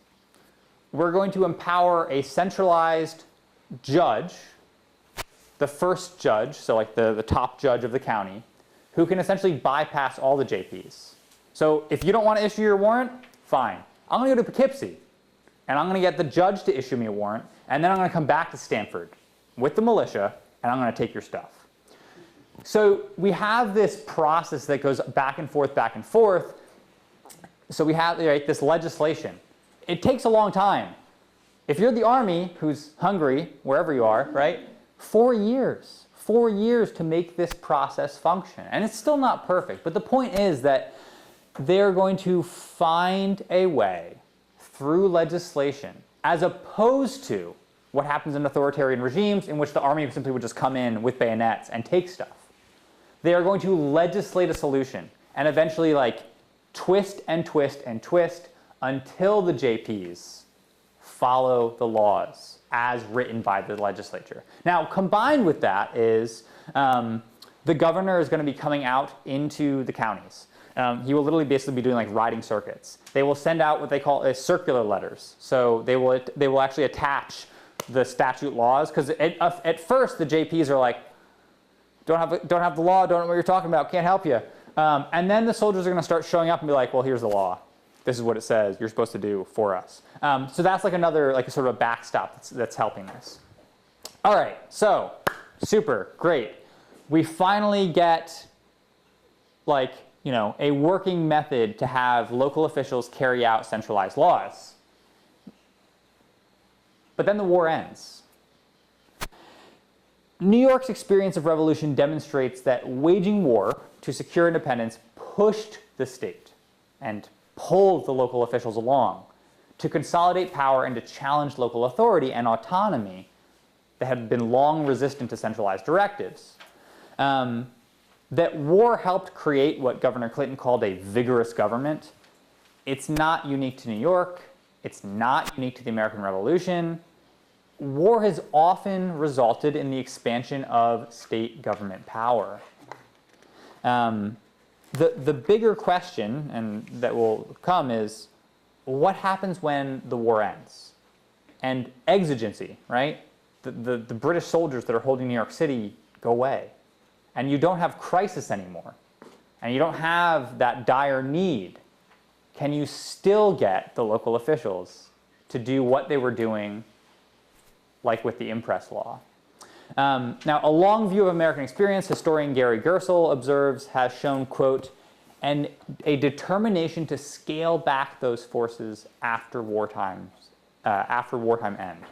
we're going to empower a centralized judge, the first judge, so like the top judge of the county, who can essentially bypass all the JPs. So if you don't want to issue your warrant, fine. I'm going to go to Poughkeepsie, and I'm going to get the judge to issue me a warrant, and then I'm going to come back to Stanford with the militia, and I'm going to take your stuff. So we have this process that goes back and forth, back and forth. So we have, right, this legislation. It takes a long time. If you're the Army, who's hungry, wherever you are, right, 4 years. 4 years to make this process function. And it's still not perfect. But the point is that they're going to find a way through legislation, as opposed to what happens in authoritarian regimes in which the army simply would just come in with bayonets and take stuff. They are going to legislate a solution and eventually like twist and twist and twist until the JPs follow the laws as written by the legislature. Now, combined with that is the governor is going to be coming out into the counties. He will literally basically be doing like riding circuits. They will send out what they call circular letters. So they will actually attach the statute laws, because at first the JPs are like, don't have the law, don't know what you're talking about, can't help you. And then the soldiers are going to start showing up and be like, well, here's the law. This is what it says you're supposed to do for us. So that's like another, like a sort of a backstop that's helping this. All right, so super, great. We finally get like, you know, a working method to have local officials carry out centralized laws. But then the war ends. New York's experience of revolution demonstrates that waging war to secure independence pushed the state and pulled the local officials along to consolidate power and to challenge local authority and autonomy that had been long resistant to centralized directives. That war helped create what Governor Clinton called a vigorous government. It's not unique to New York. It's not unique to the American Revolution. War has often resulted in the expansion of state government power. The bigger question, and that will come, is what happens when the war ends? And exigency, right? The British soldiers that are holding New York City go away. And you don't have crisis anymore. And you don't have that dire need. Can you still get the local officials to do what they were doing, like with the impress law? Now, a long view of American experience, historian Gary Gersel observes, has shown, quote, a determination to scale back those forces after wartime end.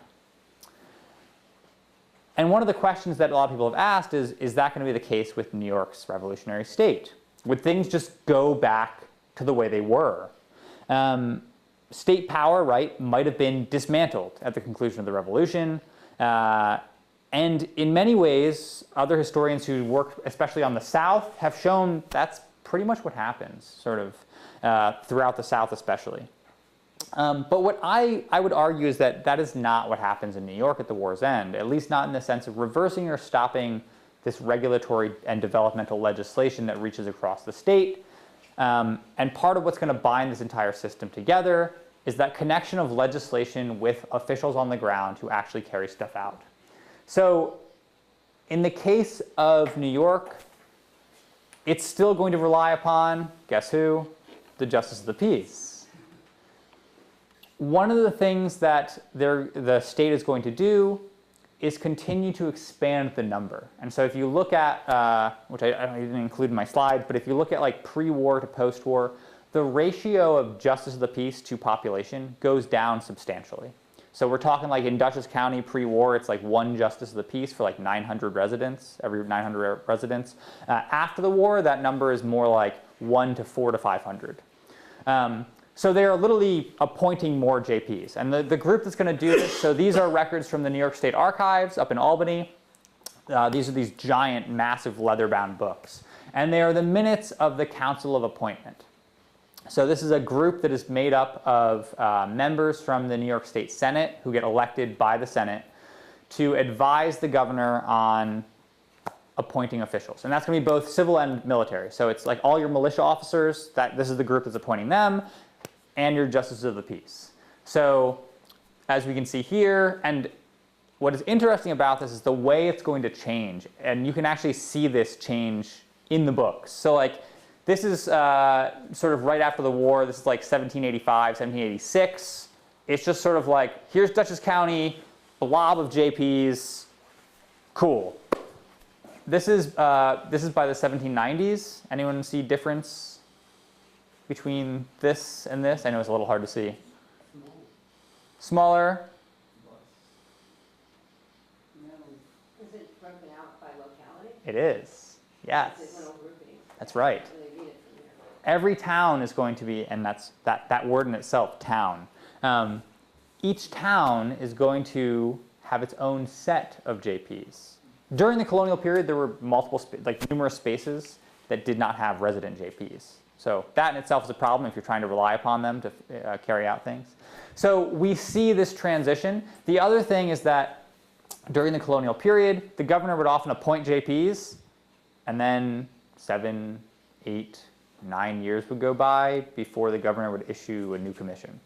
And one of the questions that a lot of people have asked is that going to be the case with New York's revolutionary state? Would things just go back to the way they were? State power, right, might have been dismantled at the conclusion of the revolution. And in many ways, other historians who work especially on the South have shown that's pretty much what happens, sort of, throughout the South especially. But what I would argue is that that is not what happens in New York at the war's end, at least not in the sense of reversing or stopping this regulatory and developmental legislation that reaches across the state. And part of what's going to bind this entire system together is that connection of legislation with officials on the ground who actually carry stuff out. So in the case of New York, it's still going to rely upon, guess who? The Justice of the Peace. One of the things that the state is going to do is continue to expand the number. And so if you look at, which I didn't include in my slides, but if you look at like pre-war to post-war, the ratio of Justice of the Peace to population goes down substantially. So we're talking like in Dutchess County pre-war, it's like 1 Justice of the Peace for like 900 residents, every 900 residents. After the war, that number is more like 1 to 4 to 500. So they are literally appointing more JPs. And the group that's going to do this, so these are records from the New York State Archives up in Albany. These are these giant, massive leather-bound books. And they are the minutes of the Council of Appointment. So this is a group that is made up of members from the New York State Senate who get elected by the Senate to advise the governor on appointing officials. And that's going to be both civil and military. So it's like all your militia officers, this is the group that's appointing them, and your justices of the peace. So as we can see here, and what is interesting about this is the way it's going to change. And you can actually see this change in the books. So like this is sort of right after the war. This is like 1785, 1786. It's just sort of like, here's Dutchess County, blob of JPs, cool. This is by the 1790s. Anyone see difference between this and this? I know it's a little hard to see. Smaller. Is it broken out by locality? It is. Yes. That's right. They read it from there. Every town is going to be, and that's that word in itself, town. Each town is going to have its own set of JPs. During the colonial period, there were numerous spaces that did not have resident JPs. So that in itself is a problem if you're trying to rely upon them to carry out things. So we see this transition. The other thing is that during the colonial period, the governor would often appoint JPs, and then 7, 8, 9 years would go by before the governor would issue a new commission.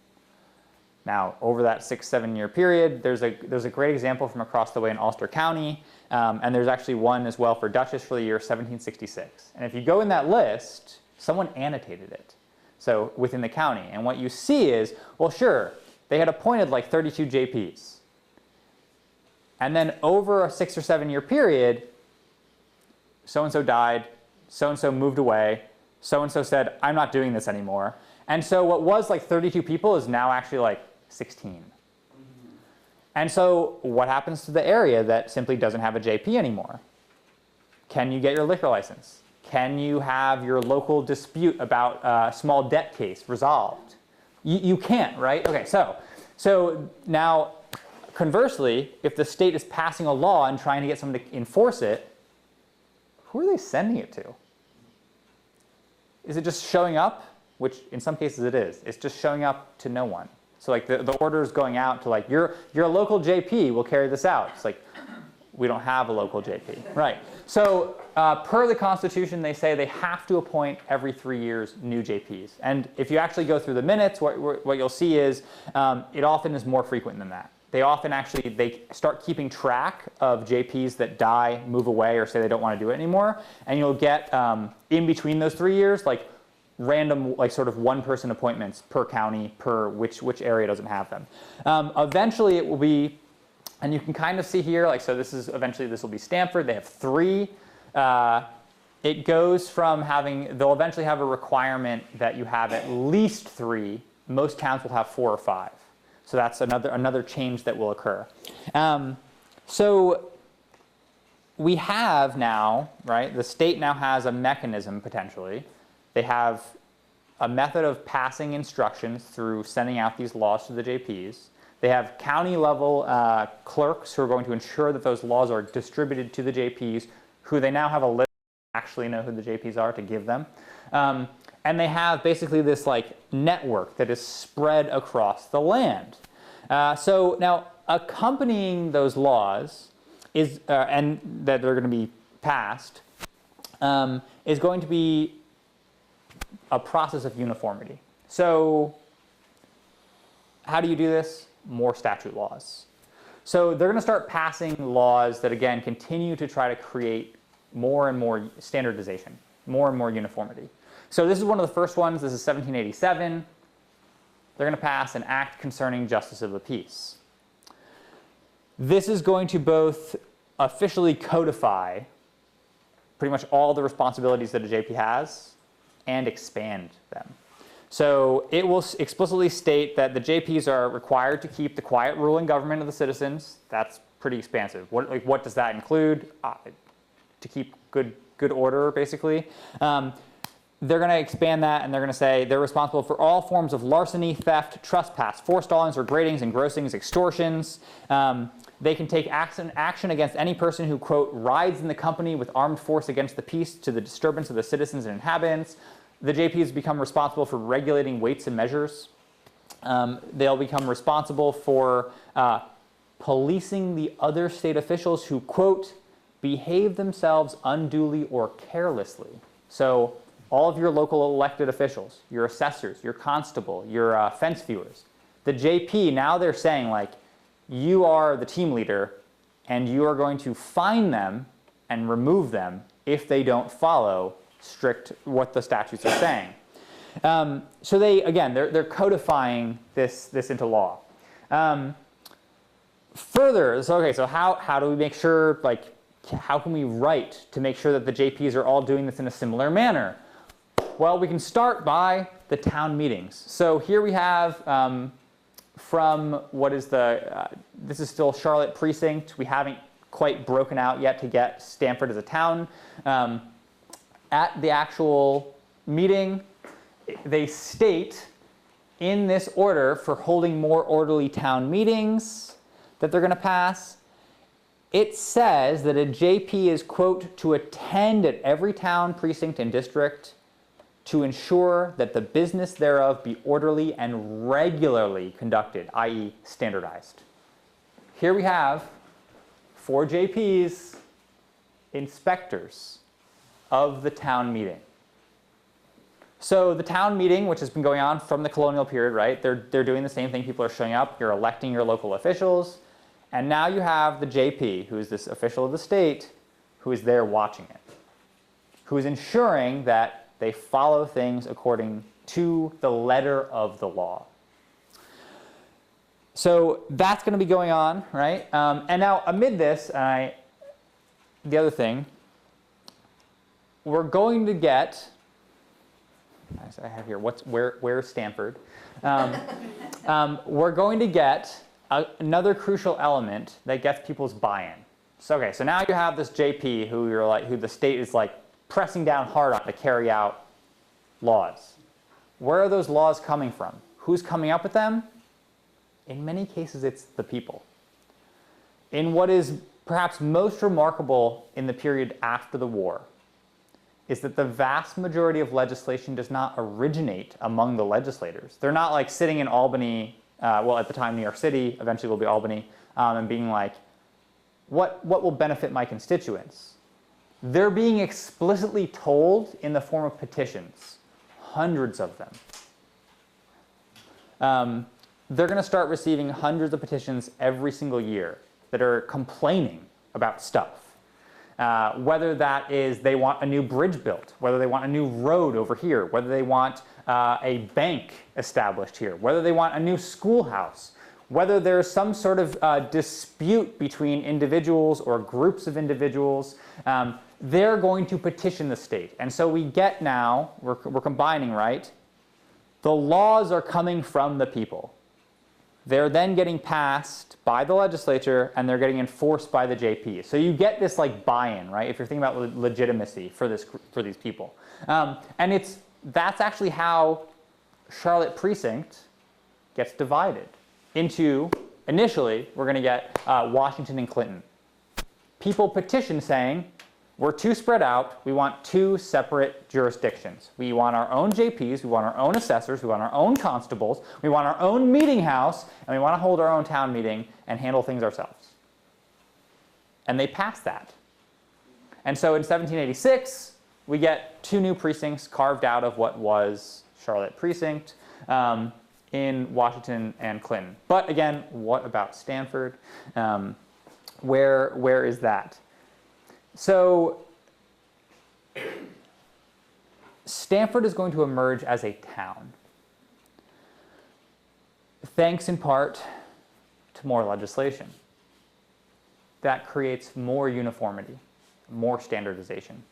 Now, over that 6-7 year period, there's a great example from across the way in Ulster County, and there's actually one as well for Dutchess for the year 1766. And if you go in that list, someone annotated it, so within the county. And what you see is, well, sure, they had appointed like 32 JPs. And then over a 6 or 7 year period, so-and-so died, so-and-so moved away, so-and-so said, I'm not doing this anymore. And so what was like 32 people is now actually like 16. And so what happens to the area that simply doesn't have a JP anymore? Can you get your liquor license? Can you have your local dispute about a small debt case resolved? You can't, right? Okay, so now conversely, if the state is passing a law and trying to get someone to enforce it, who are they sending it to? Is it just showing up? Which in some cases it is. It's just showing up to no one. So like the order is going out to like, your local JP will carry this out. It's like, we don't have a local JP. Right. So per the Constitution, they say they have to appoint every 3 years new JPs. And if you actually go through the minutes, what you'll see is it often is more frequent than that. They often they start keeping track of JPs that die, move away, or say they don't want to do it anymore. And you'll get in between those 3 years, like random, like sort of one-person appointments per county, per which area doesn't have them. Eventually it will be, and you can kind of see here, like, so this will be Stanford. They have 3. It goes from they'll eventually have a requirement that you have at least 3. Most towns will have 4 or 5. So that's another change that will occur. So we have now, right, the state now has a mechanism potentially. They have a method of passing instructions through sending out these laws to the JPs. They have county level clerks who are going to ensure that those laws are distributed to the JPs, who they now have a list to actually know who the JPs are to give them. And they have basically this like network that is spread across the land. So now accompanying those laws is, and that they're going to be passed, is going to be a process of uniformity. So how do you do this? More statute laws. So they're going to start passing laws that, again, continue to try to create more and more standardization, more and more uniformity. So this is one of the first ones. This is 1787. They're going to pass an act concerning justice of the peace. This is going to both officially codify pretty much all the responsibilities that a JP has and expand them. So it will explicitly state that the JPs are required to keep the quiet rule and government of the citizens. That's pretty expansive. What does that include? To keep good order, basically. They're going to expand that, and they're going to say they're responsible for all forms of larceny, theft, trespass, forestallings, regradings, engrossings, extortions. They can take action against any person who, quote, rides in the company with armed force against the peace to the disturbance of the citizens and inhabitants. The JPs become responsible for regulating weights and measures. They'll become responsible for policing the other state officials who, quote, behave themselves unduly or carelessly. So all of your local elected officials, your assessors, your constable, your fence viewers, the JP, now they're saying, like, you are the team leader, and you are going to fine them and remove them if they don't follow what the statutes are saying. So they're codifying this into law. Further, so how do we make sure, how can we write to make sure that the JPs are all doing this in a similar manner? Well, we can start by the town meetings. So here we have from this is still Charlotte precinct. We haven't quite broken out yet to get Stanford as a town. At the actual meeting, they state in this order for holding more orderly town meetings that they're going to pass. It says that a JP is, quote, to attend at every town, precinct, and district to ensure that the business thereof be orderly and regularly conducted, i.e. standardized. Here we have 4 JPs, inspectors of the town meeting. So the town meeting, which has been going on from the colonial period, right? They're doing the same thing. People are showing up. You're electing your local officials. And now you have the JP, who is this official of the state, who is there watching it, who is ensuring that they follow things according to the letter of the law. So that's going to be going on, right? And now amid this, the other thing, we're going to get, I have here, where's Stanford? We're going to get another crucial element that gets people's buy-in. So so now you have this JP who the state is pressing down hard on to carry out laws. Where are those laws coming from? Who's coming up with them? In many cases, it's the people. In what is perhaps most remarkable in the period after the war is that the vast majority of legislation does not originate among the legislators. They're not sitting in Albany, well, at the time New York City, eventually will be Albany, and being what will benefit my constituents? They're being explicitly told in the form of petitions, hundreds of them. They're going to start receiving hundreds of petitions every single year that are complaining about stuff. Whether that is they want a new bridge built, whether they want a new road over here, whether they want a bank established here, whether they want a new schoolhouse, whether there's some sort of dispute between individuals or groups of individuals, they're going to petition the state. And so we get now, we're combining, right? The laws are coming from the people. They're then getting passed by the legislature and they're getting enforced by the JP. So you get this buy-in, right? If you're thinking about legitimacy for these people. And that's actually how Charlotte precinct gets divided into, initially, we're going to get Washington and Clinton. People petition saying, we're too spread out, we want 2 separate jurisdictions. We want our own JPs, we want our own assessors, we want our own constables, we want our own meeting house, and we want to hold our own town meeting and handle things ourselves. And they passed that. And so in 1786, we get 2 new precincts carved out of what was Charlotte precinct in Washington and Clinton. But again, what about Stanford? Where is that? So Stanford is going to emerge as a town, thanks in part to more legislation. That creates more uniformity, more standardization.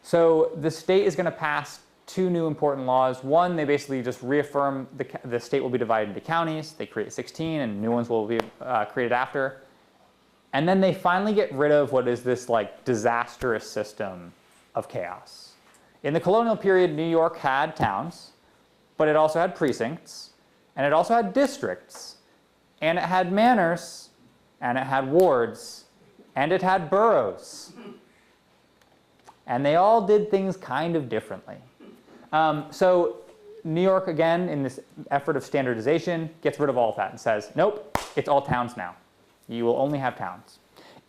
So the state is going to pass 2 new important laws. One, they basically just reaffirm the state will be divided into counties. They create 16 and new ones will be created after. And then they finally get rid of what is this disastrous system of chaos. In the colonial period, New York had towns, but it also had precincts, and it also had districts, and it had manors, and it had wards, and it had boroughs. And they all did things kind of differently. So New York, again, in this effort of standardization, gets rid of all of that and says, nope, it's all towns now. You will only have towns.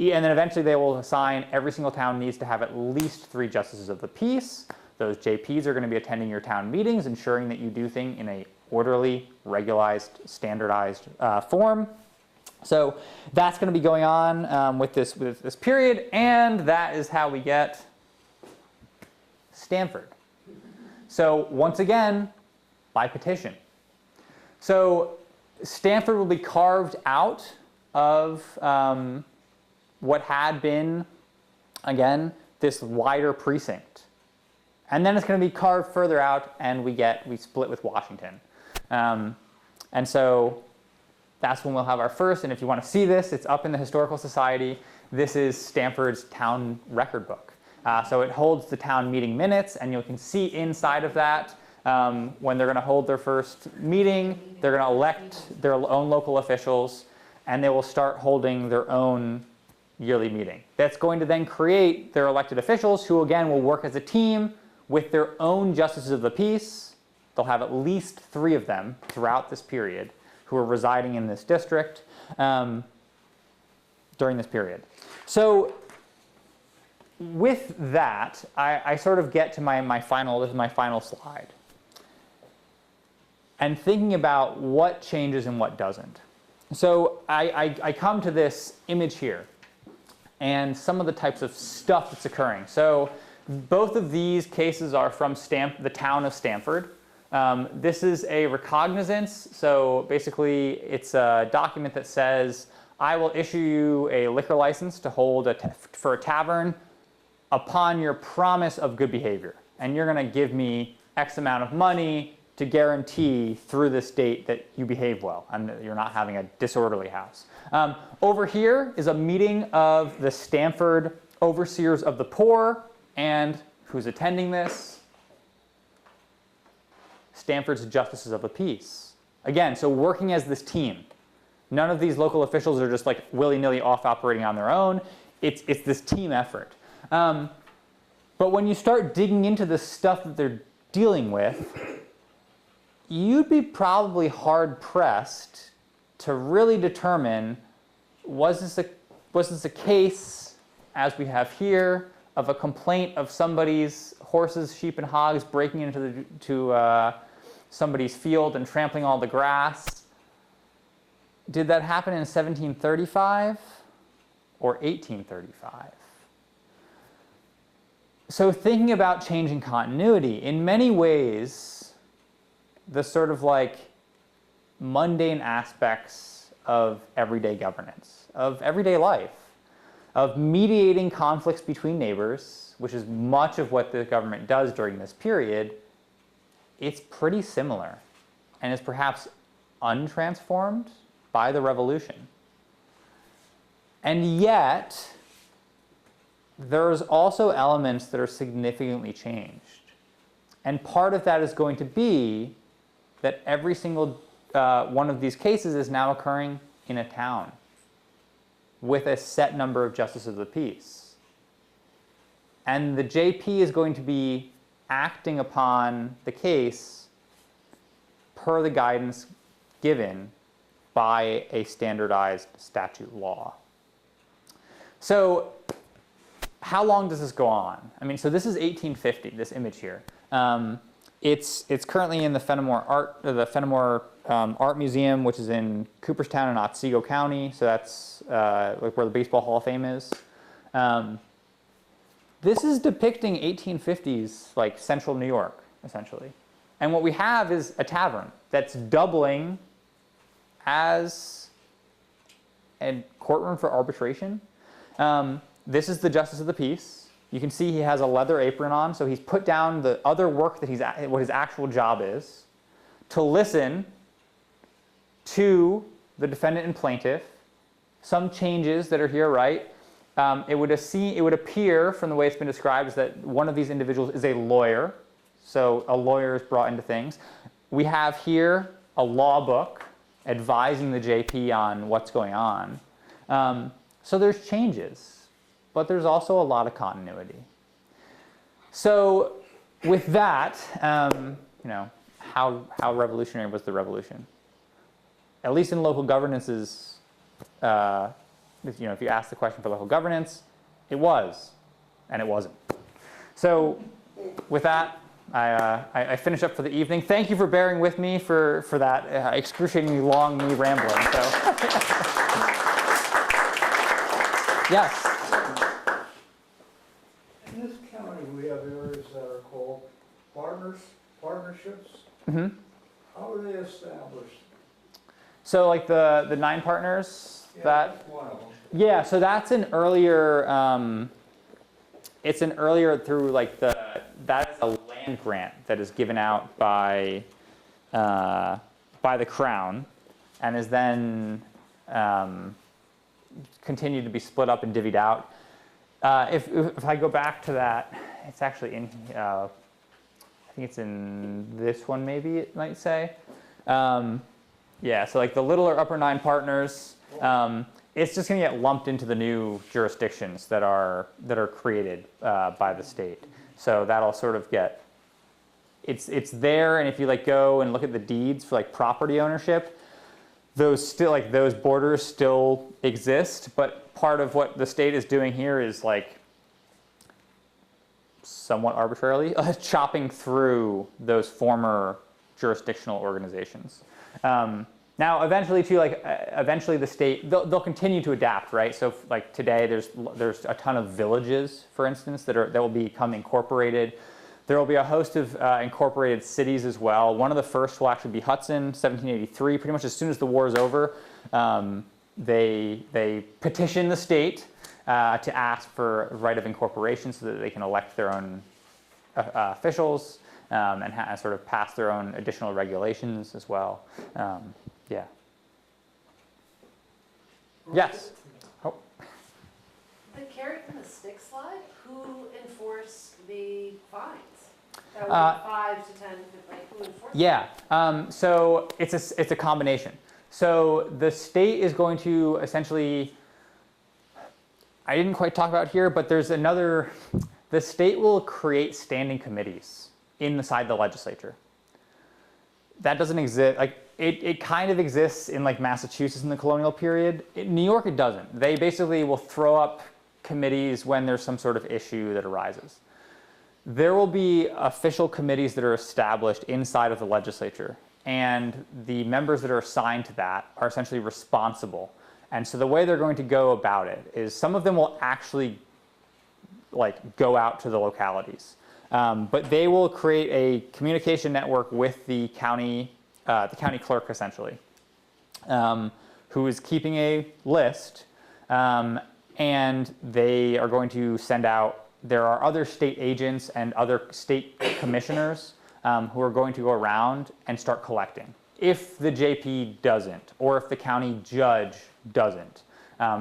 And then eventually they will assign every single town needs to have at least 3 justices of the peace. Those JPs are going to be attending your town meetings, ensuring that you do things in a orderly, regularized, standardized form. So that's going to be going on with this period, and that is how we get Stanford. So once again, by petition. So Stanford will be carved out of what had been, again, this wider precinct. And then it's going to be carved further out, and we split with Washington. And so that's when we'll have our first, and if you want to see this, it's up in the Historical Society. This is Stanford's town record book. So it holds the town meeting minutes, and you can see inside of that when they're going to hold their first meeting, they're going to elect their own local officials, and they will start holding their own yearly meeting. That's going to then create their elected officials who, again, will work as a team with their own justices of the peace. They'll have at least 3 of them throughout this period who are residing in this district during this period. So with that, I sort of get to my final slide. And thinking about what changes and what doesn't. So I come to this image here and some of the types of stuff that's occurring. So both of these cases are from the town of Stanford. This is a recognizance. So basically, it's a document that says, I will issue you a liquor license to hold for a tavern upon your promise of good behavior. And you're going to give me X amount of money to guarantee through this date that you behave well and that you're not having a disorderly house. Over here is a meeting of the Stanford Overseers of the Poor. And who's attending this? Stanford's Justices of the Peace. Again, so working as this team. None of these local officials are just like willy-nilly off operating on their own. It's this team effort. But when you start digging into the stuff that they're dealing with, you'd be probably hard-pressed to really determine, was this a case, as we have here, of a complaint of somebody's horses, sheep, and hogs breaking into somebody's field and trampling all the grass? Did that happen in 1735 or 1835? So thinking about changing continuity, in many ways, the sort of like mundane aspects of everyday governance, of everyday life, of mediating conflicts between neighbors, which is much of what the government does during this period, it's pretty similar and is perhaps untransformed by the revolution. And yet, there's also elements that are significantly changed. And part of that is going to be that every single one of these cases is now occurring in a town with a set number of justices of the peace. And the JP is going to be acting upon the case per the guidance given by a standardized statute law. So how long does this go on? I mean, so this is 1850, this image here. It's currently in the Fenimore Art Museum, which is in Cooperstown in Otsego County. So that's like where the Baseball Hall of Fame is. This is depicting 1850s, like central New York, essentially. And what we have is a tavern that's doubling as a courtroom for arbitration. This is the Justice of the Peace. You can see he has a leather apron on, so he's put down the other work that what his actual job is, to listen to the defendant and plaintiff, some changes that are here, right? It would appear from the way it's been described is that one of these individuals is a lawyer, so a lawyer is brought into things. We have here a law book advising the JP on what's going on. So there's changes. But there's also a lot of continuity. So with that, how revolutionary was the revolution? At least in local governances, if you ask the question for local governance, it was, and it wasn't. So with that, I finish up for the evening. Thank you for bearing with me for that excruciatingly long me rambling. So. Yes. In this county, we have areas that are partnerships, Hmm. how are they established? So like the 9 partners, Yeah, that, that's one of them. yeah, so that's an earlier, it's an earlier through like that is a land grant that is given out by the Crown and is then continued to be split up and divvied out. If I go back to that, it's actually in, I think it's in this one maybe it might say. Yeah, so like the little or upper 9 partners, it's just going to get lumped into the new jurisdictions that are created by the state. So that'll sort of get, it's there, and if you like go and look at the deeds for like property ownership, those borders still exist, but part of what the state is doing here is like somewhat arbitrarily chopping through those former jurisdictional organizations. Now, eventually, too, eventually the state they'll continue to adapt, right? So, like today, there's a ton of villages, for instance, that will become incorporated. There will be a host of incorporated cities as well. One of the first will actually be Hudson, 1783. Pretty much as soon as the war is over, they petition the state to ask for right of incorporation so that they can elect their own officials and sort of pass their own additional regulations as well. Yeah. Yes. Oh. The carrot and the stick slide, who enforce the fines? That would be 5 to 10, like who enforces? Yeah. So it's a combination. So the state is going to essentially, I didn't quite talk about here, but there's another, the state will create standing committees inside the legislature. That doesn't exist, like it kind of exists in like Massachusetts in the colonial period. In New York it doesn't. They basically will throw up committees when there's some sort of issue that arises. There will be official committees that are established inside of the legislature, and the members that are assigned to that are essentially responsible. And so the way they're going to go about it is some of them will actually like go out to the localities. But they will create a communication network with the county clerk, essentially, who is keeping a list, and they are going to send out, there are other state agents and other state commissioners who are going to go around and start collecting. If the JP doesn't, or if the county judge doesn't.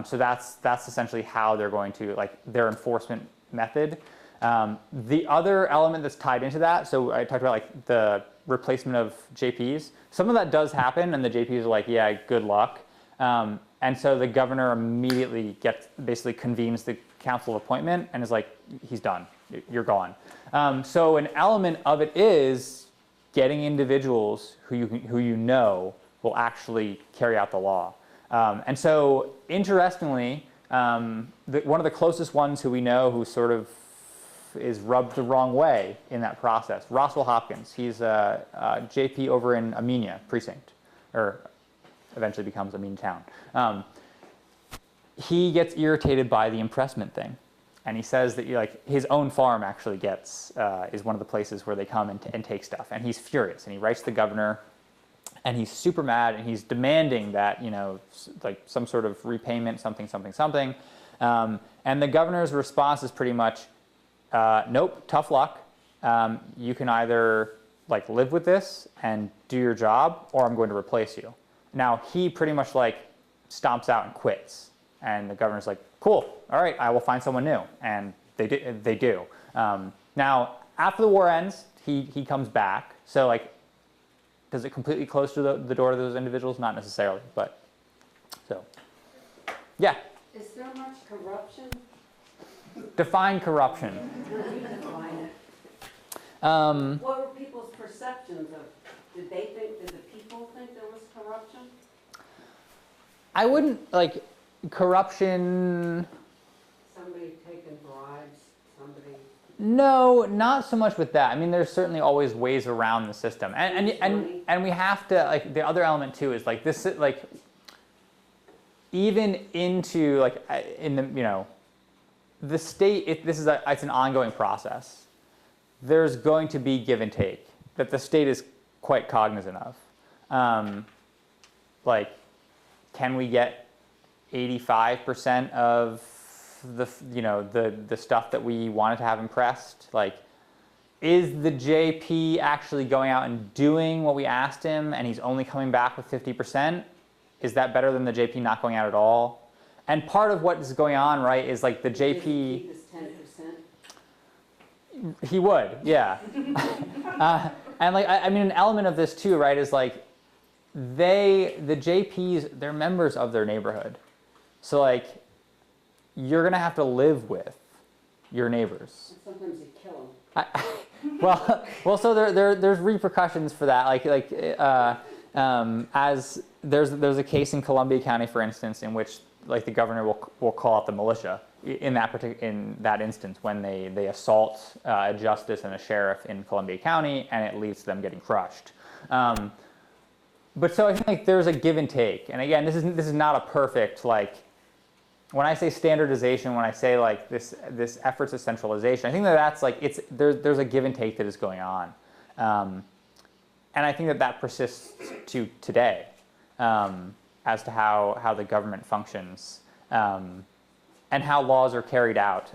So that's essentially how they're going to, like, their enforcement method. The other element that's tied into that, so I talked about like the replacement of JPs. Some of that does happen, and the JPs are like, yeah, good luck. And so the governor immediately basically convenes the council of appointment and is like, he's done, you're gone. So an element of it is getting individuals who you know will actually carry out the law. And so interestingly, one of the closest ones who we know who sort of is rubbed the wrong way in that process, Roswell Hopkins. He's a JP over in Amenia precinct, or eventually becomes Amenia town. He gets irritated by the impressment thing, and he says that his own farm actually is one of the places where they come and take stuff, and he's furious, and he writes the governor, and he's super mad, and he's demanding that like some sort of repayment, something. And the governor's response is pretty much, nope, tough luck. You can either like live with this and do your job, or I'm going to replace you. Now he pretty much like stomps out and quits, and the governor's like, cool, all right, I will find someone new, and they do. Now after the war ends, he comes back. So like, does it completely close to the door to those individuals? Not necessarily, but so yeah. Is there much corruption? Define corruption. How do you define it? What were people's perceptions of? Did the people think there was corruption? I wouldn't, like, corruption. Somebody taking bribes, somebody. No, not so much with that. I mean, there's certainly always ways around the system, and we have to, like, the other element too is like this, like, even into like in the the state. It's an ongoing process. there's going to be give and take that the state is quite cognizant of. Like, can we get 85% of the stuff that we wanted to have impressed? Like, is the JP actually going out and doing what we asked him, and he's only coming back with 50%? Is that better than the JP not going out at all? And part of what is going on, right, is like the JP. Keep this 10%. He would, yeah. And like, I mean, an element of this too, right, is like the JPs, they're members of their neighborhood. So like, you're gonna have to live with your neighbors. And sometimes you kill them. Well, so there's repercussions for that. As there's a case in Columbia County, for instance, in which like the governor will call out the militia in that instance when they assault a justice and a sheriff in Columbia County, and it leads to them getting crushed. But so I think like there's a give and take, and again, this is not a perfect like. When I say standardization, when I say like this efforts of centralization, I think that's like there's a give and take that is going on, and I think that persists to today as to how the government functions and how laws are carried out,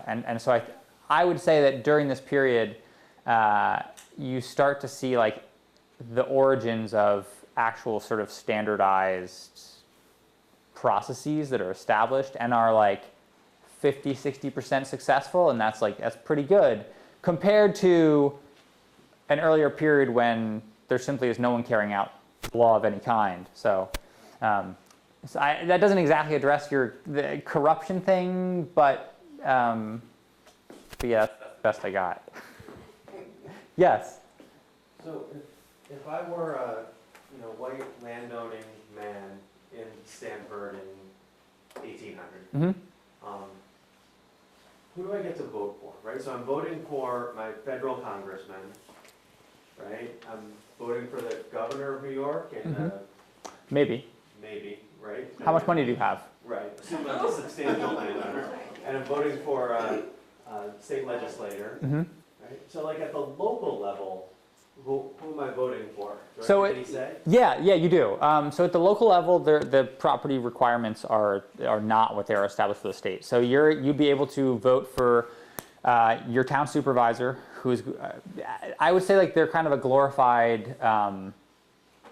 and so I would say that during this period you start to see like the origins of actual sort of standardized processes that are established and are like 50-60% successful, and that's pretty good compared to an earlier period when there simply is no one carrying out law of any kind. So, that doesn't exactly address the corruption thing, but yeah, that's the best I got. Yes. So if I were a white landowning man in Stanford in 1800, who do I get to vote for, right? So I'm voting for my federal congressman, right? I'm voting for the governor of New York and Maybe, right? how much money do you have? Right, assume I'm a substantial landowner, and I'm voting for a state legislator, right? So like at the local level, who am I voting for? Do I have any say? Yeah, you do. So at the local level, the property requirements are not what they are established for the state. So you'd be able to vote for your town supervisor, who's I would say like they're kind of a glorified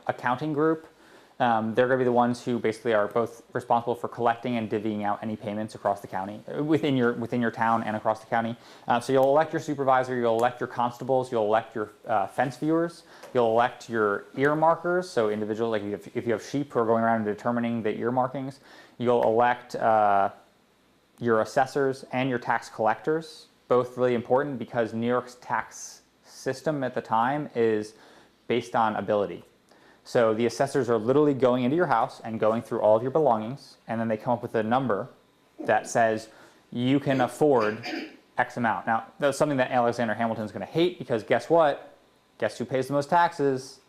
accounting group. They're going to be the ones who basically are both responsible for collecting and divvying out any payments across the county, within your town and across the county. So you'll elect your supervisor, you'll elect your constables, you'll elect your fence viewers, you'll elect your ear markers, so individuals, like if you have sheep who are going around and determining the ear markings, you'll elect your assessors and your tax collectors, both really important because New York's tax system at the time is based on ability. So the assessors are literally going into your house and going through all of your belongings, and then they come up with a number that says you can afford X amount. Now, that's something that Alexander Hamilton's going to hate because guess what? Guess who pays the most taxes?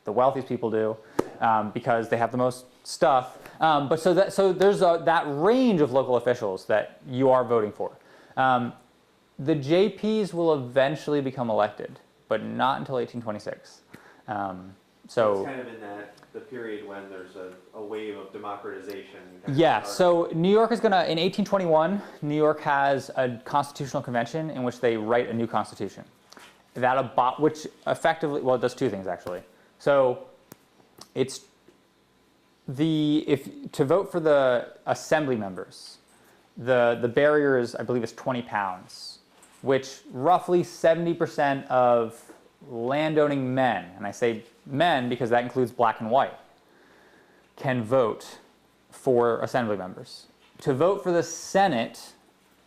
The wealthiest people do, because they have the most stuff. But so there's that range of local officials that you are voting for. The JPs will eventually become elected, but not until 1826. So it's kind of in the period when there's a wave of democratization. Yeah, so New York is going to, in 1821, New York has a constitutional convention in which they write a new constitution. Which effectively, well, it does two things actually. So it's to vote for the assembly members, the barrier is, I believe, is 20 pounds, which roughly 70% of landowning men, and I say men because that includes black and white, can vote for assembly members. To vote for the Senate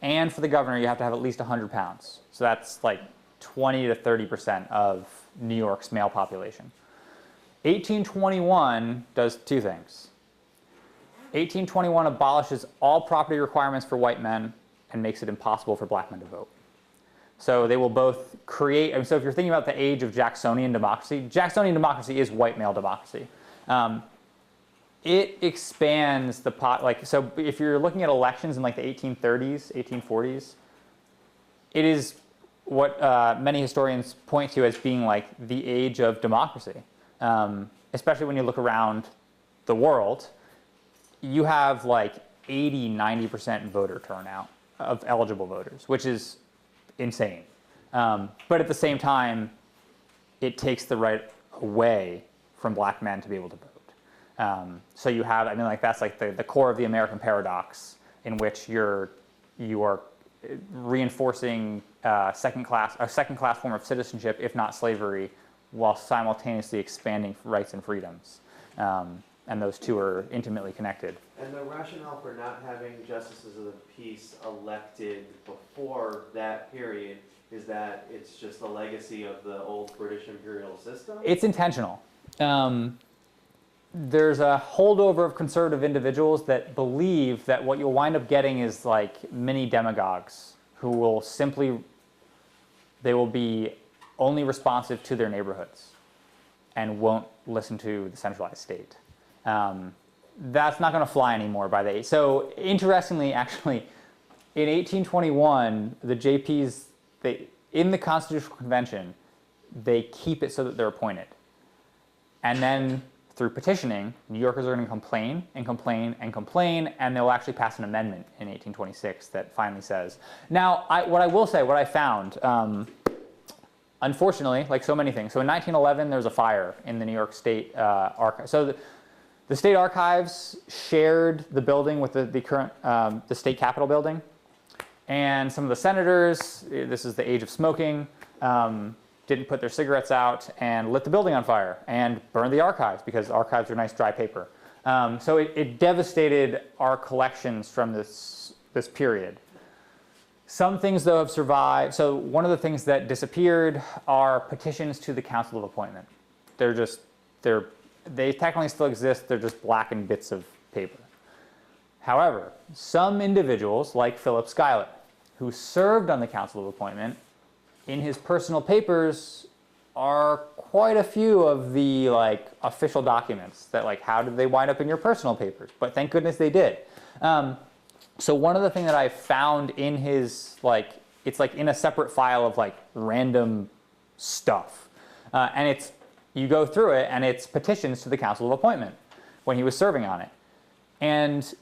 and for the governor, you have to have at least 100 pounds. So that's like 20 to 30% of New York's male population. 1821 does two things. 1821 abolishes all property requirements for white men and makes it impossible for black men to vote. So they will both create, so if you're thinking about the age of Jacksonian democracy is white male democracy. It expands the so if you're looking at elections in like the 1830s, 1840s, it is what many historians point to as being like the age of democracy. Especially when you look around the world, you have like 80–90% voter turnout of eligible voters, which is insane. But at the same time, it takes the right away from black men to be able to vote. So you have, I mean, like that's like the core of the American paradox, in which you are reinforcing a second class form of citizenship, if not slavery, while simultaneously expanding rights and freedoms. And those two are intimately connected. And the rationale for not having justices of the peace elected before that period is that it's just a legacy of the old British imperial system? It's intentional. There's a holdover of conservative individuals that believe that what you'll wind up getting is like mini demagogues who will they will be only responsive to their neighborhoods and won't listen to the centralized state. That's not going to fly anymore by the. So interestingly, actually, in 1821, the JPs, in the Constitutional Convention, they keep it so that they're appointed. And then through petitioning, New Yorkers are going to complain and complain and complain, and they'll actually pass an amendment in 1826 that finally says. Now, what I will say, what I found, unfortunately, like so many things. So in 1911, there was a fire in the New York State Archive. So the state archives shared the building with the current the state capitol building, and some of the senators, this is the age of smoking, didn't put their cigarettes out and lit the building on fire and burned the archives, because archives are nice dry paper. So it devastated our collections from this period. Some things, though, have survived. So one of the things that disappeared are petitions to the Council of Appointment. They technically still exist, they're just blackened bits of paper. However, some individuals, like Philip Schuyler, who served on the Council of Appointment, in his personal papers are quite a few of the like official documents that like, how did they wind up in your personal papers? But thank goodness they did. So one of the things that I found in his, like, it's like in a separate file of like random stuff. And you go through it and it's petitions to the Council of Appointment when he was serving on it. And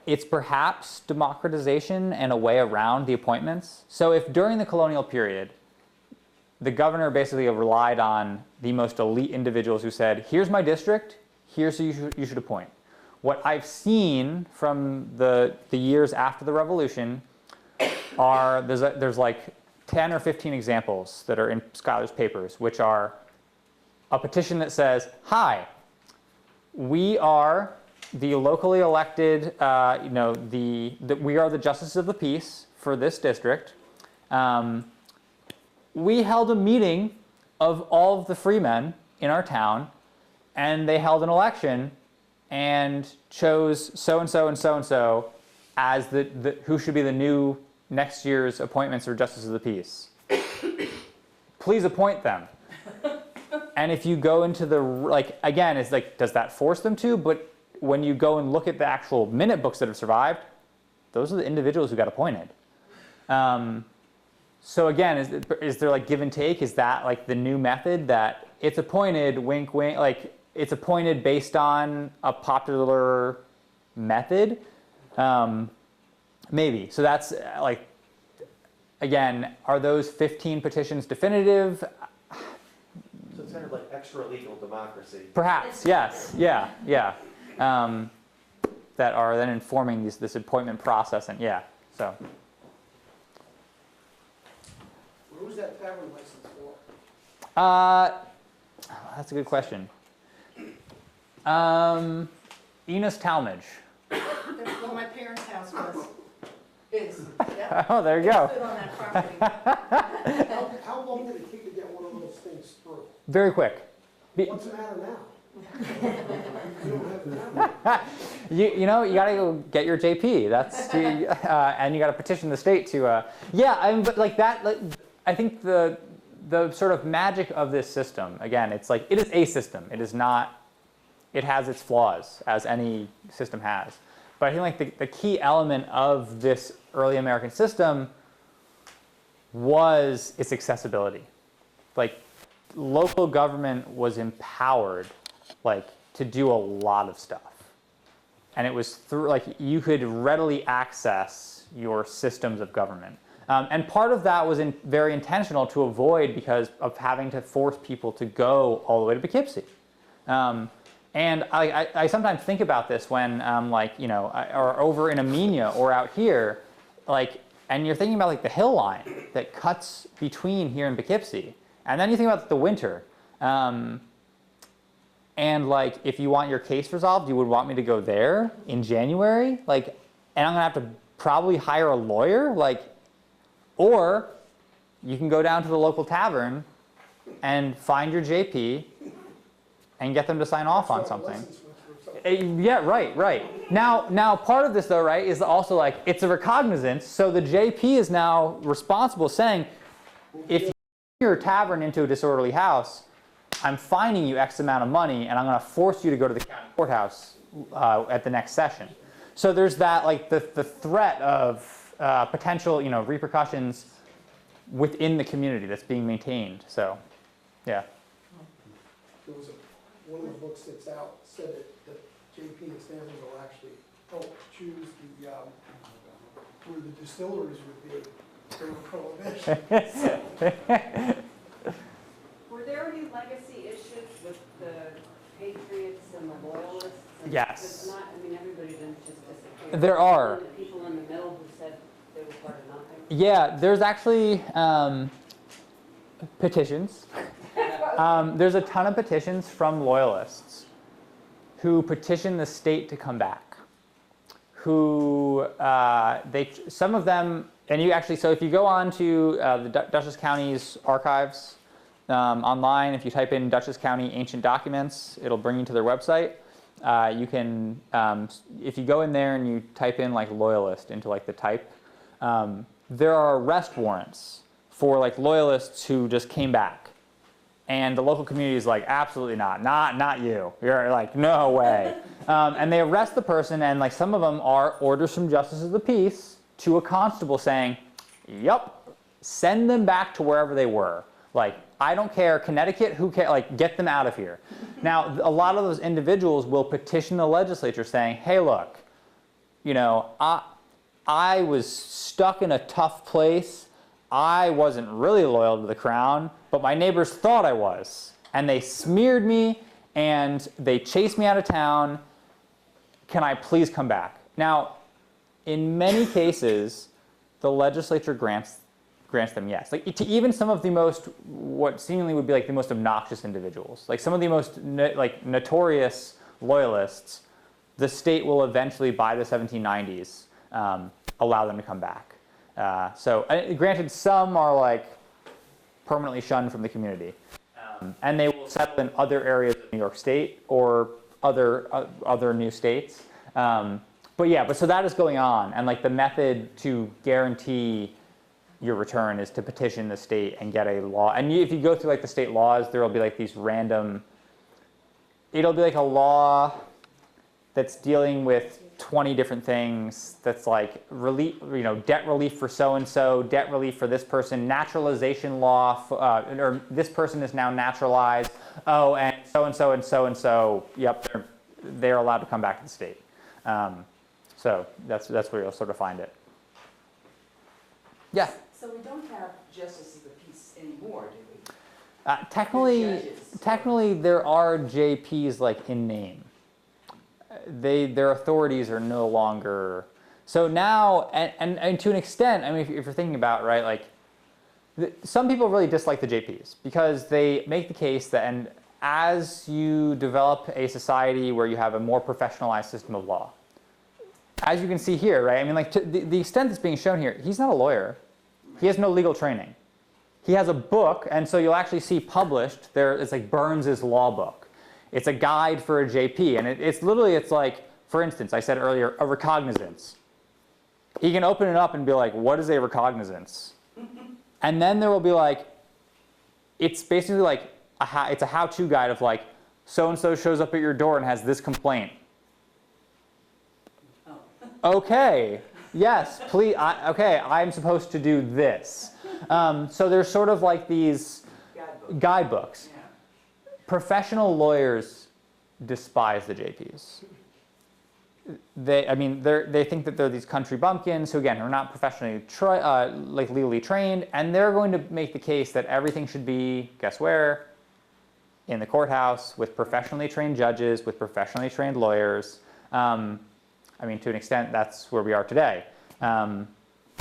it's perhaps democratization and a way around the appointments. So if during the colonial period, the governor basically relied on the most elite individuals who said, here's my district, here's who you should appoint. What I've seen from the years after the revolution are, there's like 10 or 15 examples that are in Schuyler's papers, which are a petition that says, hi, we are the locally elected, we are the justices of the peace for this district. We held a meeting of all of the freemen in our town, and they held an election and chose so-and-so and so-and-so as who should be the new next year's appointments for justices of the peace. Please appoint them. And if you go into the, like, again, it's like, does that force them to? But when you go and look at the actual minute books that have survived, those are the individuals who got appointed. So again, is there like give and take? Is that like the new method that it's appointed, wink, wink, like it's appointed based on a popular method? Maybe. So that's like, again, are those 15 petitions definitive? So it's kind of like extra legal democracy. Perhaps, yes, yeah. That are then informing this appointment process, and yeah, so. Where was that tavern license for? That's a good question. Enos Talmadge. Well, my parents' house is. Oh, there you go. Stood on that property. How long did it take to get one of those things through? Very quick. What's the matter now? You don't have it now. You gotta go get your JP. That's and you gotta petition the state to. But like that. Like, I think the sort of magic of this system, again, it's like it is a system. It is not. It has its flaws, as any system has. But I think like the key element of this early American system was its accessibility. Like, local government was empowered, like, to do a lot of stuff. And it was through, like, you could readily access your systems of government. And part of that was very intentional to avoid because of having to force people to go all the way to Poughkeepsie. And I sometimes think about this when, like, you know, or over in Amenia or out here, like, and you're thinking about like the hill line that cuts between here and Poughkeepsie. And then you think about the winter. And like, if you want your case resolved, you would want me to go there in January? Like, and I'm gonna have to probably hire a lawyer? Like, or you can go down to the local tavern and find your JP and get them to sign off on something. Yeah, right. Now part of this though, right, is also like, it's a recognizance, so the JP is now responsible saying, if you turn your tavern into a disorderly house, I'm fining you X amount of money and I'm gonna force you to go to the county courthouse at the next session. So there's that, like the threat of potential, you know, repercussions within the community that's being maintained, so, yeah. There was one of the books that's out said that JP and Stanford will actually help choose where the distilleries would be during Prohibition. Were there any legacy issues with the Patriots and the Loyalists? And Yes. it's not, I mean, everybody didn't just disappear. There are. The people in the middle who said they were part of nothing. Yeah, there's actually petitions. There's a ton of petitions from loyalists who petition the state to come back. Who some of them, and you actually, so if you go on to the Dutchess County's archives online, if you type in Dutchess County ancient documents, it'll bring you to their website. You can, if you go in there and you type in like loyalist into like the type, there are arrest warrants for like loyalists who just came back. And the local community is like, absolutely not you. You're like, no way. And they arrest the person, and like some of them are orders from justice of the peace to a constable saying, yup, send them back to wherever they were. Like, I don't care, Connecticut, who cares, like, get them out of here. Now, a lot of those individuals will petition the legislature saying, hey, look, you know, I was stuck in a tough place. I wasn't really loyal to the crown, but my neighbors thought I was. And they smeared me, and they chased me out of town. Can I please come back? Now, in many cases, the legislature grants them yes. Like, to even some of the most, what seemingly would be like the most obnoxious individuals, like some of the most notorious loyalists, the state will eventually, by the 1790s, allow them to come back. So granted, some are like permanently shunned from the community, and they will settle in other areas of New York State or other new states. But yeah, so that is going on, and like the method to guarantee your return is to petition the state and get a law. And if you go through like the state laws, there will be like these random. It'll be like a law that's dealing with 20 different things, that's like relief, you know, debt relief for so-and-so, debt relief for this person, naturalization law, or this person is now naturalized, oh, and so-and-so and so-and-so, yep, they're allowed to come back to the state. So that's where you'll sort of find it. Yeah? So we don't have justice of the peace anymore, do we? Technically there are JPs like in name. Their authorities are no longer, so now, and to an extent, I mean, if you're thinking about, right, like, some people really dislike the JPs because they make the case that, and as you develop a society where you have a more professionalized system of law, as you can see here, right, I mean, like, to the extent that's being shown here, he's not a lawyer. He has no legal training. He has a book, and so you'll actually see published there, it's like Burns's law book. It's a guide for a JP, and it's literally, it's like, for instance, I said earlier, a recognizance. He can open it up and be like, what is a recognizance? And then there will be like, it's basically like, it's a how-to guide of like, so-and-so shows up at your door and has this complaint. Oh. Okay, yes, please, okay, I'm supposed to do this. So there's sort of like these guidebooks. Yeah. Professional lawyers despise the JPs. They think that they're these country bumpkins who, again, are not professionally legally trained, and they're going to make the case that everything should be, guess where? In the courthouse with professionally trained judges, with professionally trained lawyers. To an extent, that's where we are today. And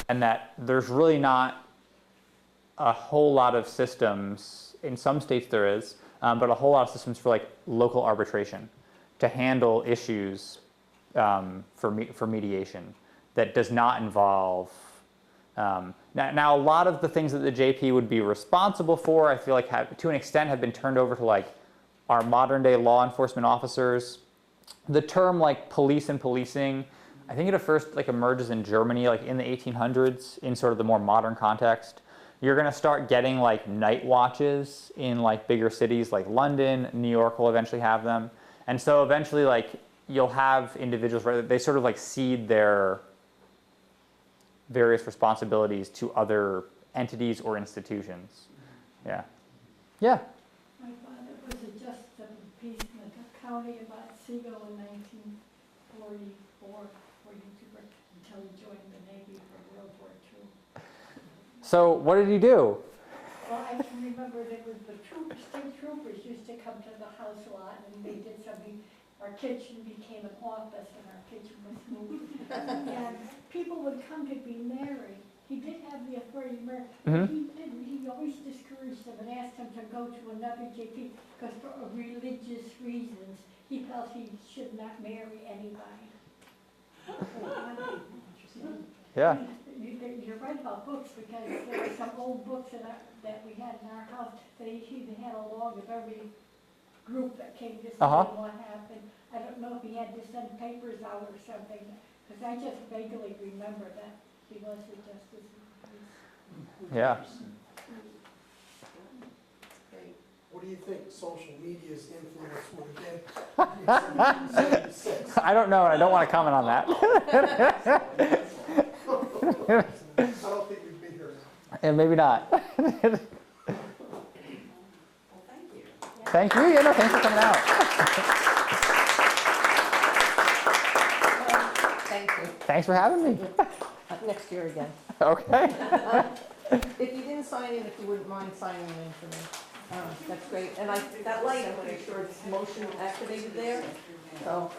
that there's really not a whole lot of systems, in some states there is, but a whole lot of systems for like local arbitration to handle issues for mediation that does not involve. Now, a lot of the things that the JP would be responsible for, I feel like to an extent have been turned over to like our modern day law enforcement officers. The term like police and policing, I think it first like emerges in Germany like in the 1800s in sort of the more modern context. You're going to start getting like night watches in like bigger cities like London, New York will eventually have them. And so eventually like you'll have individuals where they sort of like cede their various responsibilities to other entities or institutions. Yeah. Yeah. My father was a justice of the peace in the county of Otsego in 1944, until he joined the Navy for World War II. So what did he do? Well, I can remember that was the state troopers used to come to the house a lot, and they did something. Our kitchen became an office, and our kitchen was moved. And people would come to be married. He did have the authority to marry. He always discouraged them and asked them to go to another JP because for religious reasons, he felt he should not marry anybody. Yeah. You're right about books because there were some old books that we had in our house that he had a log of every group that came to see what happened. I don't know if he had to send papers out or something, because I just vaguely remember that he was the justice of the peace. Yeah. What do you think social media's influence would have been in 1776? I don't know, and I don't want to comment on that. I don't think we'd be here now. And maybe not. Well, thank you. Thank you. Yeah, no, thanks for coming out. Thank you. Thanks for having me. Next year again. Okay. If you didn't sign in, if you wouldn't mind signing in for me, that's great. And that light, I'm pretty sure it's motion activated there, so.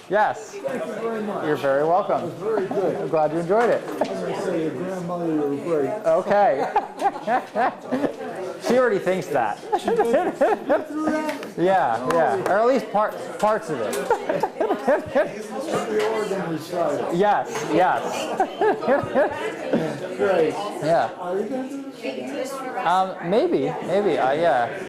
Yes. Thank you very much. You're very welcome. It was very good. I'm glad you enjoyed it. I'm going to say your grandmother, you were great. Okay. She already thinks that. Yeah, yeah. Or at least parts of it. The organ recital. Yes, yes. Great. Yeah. Are you going to do this? Maybe. Yeah.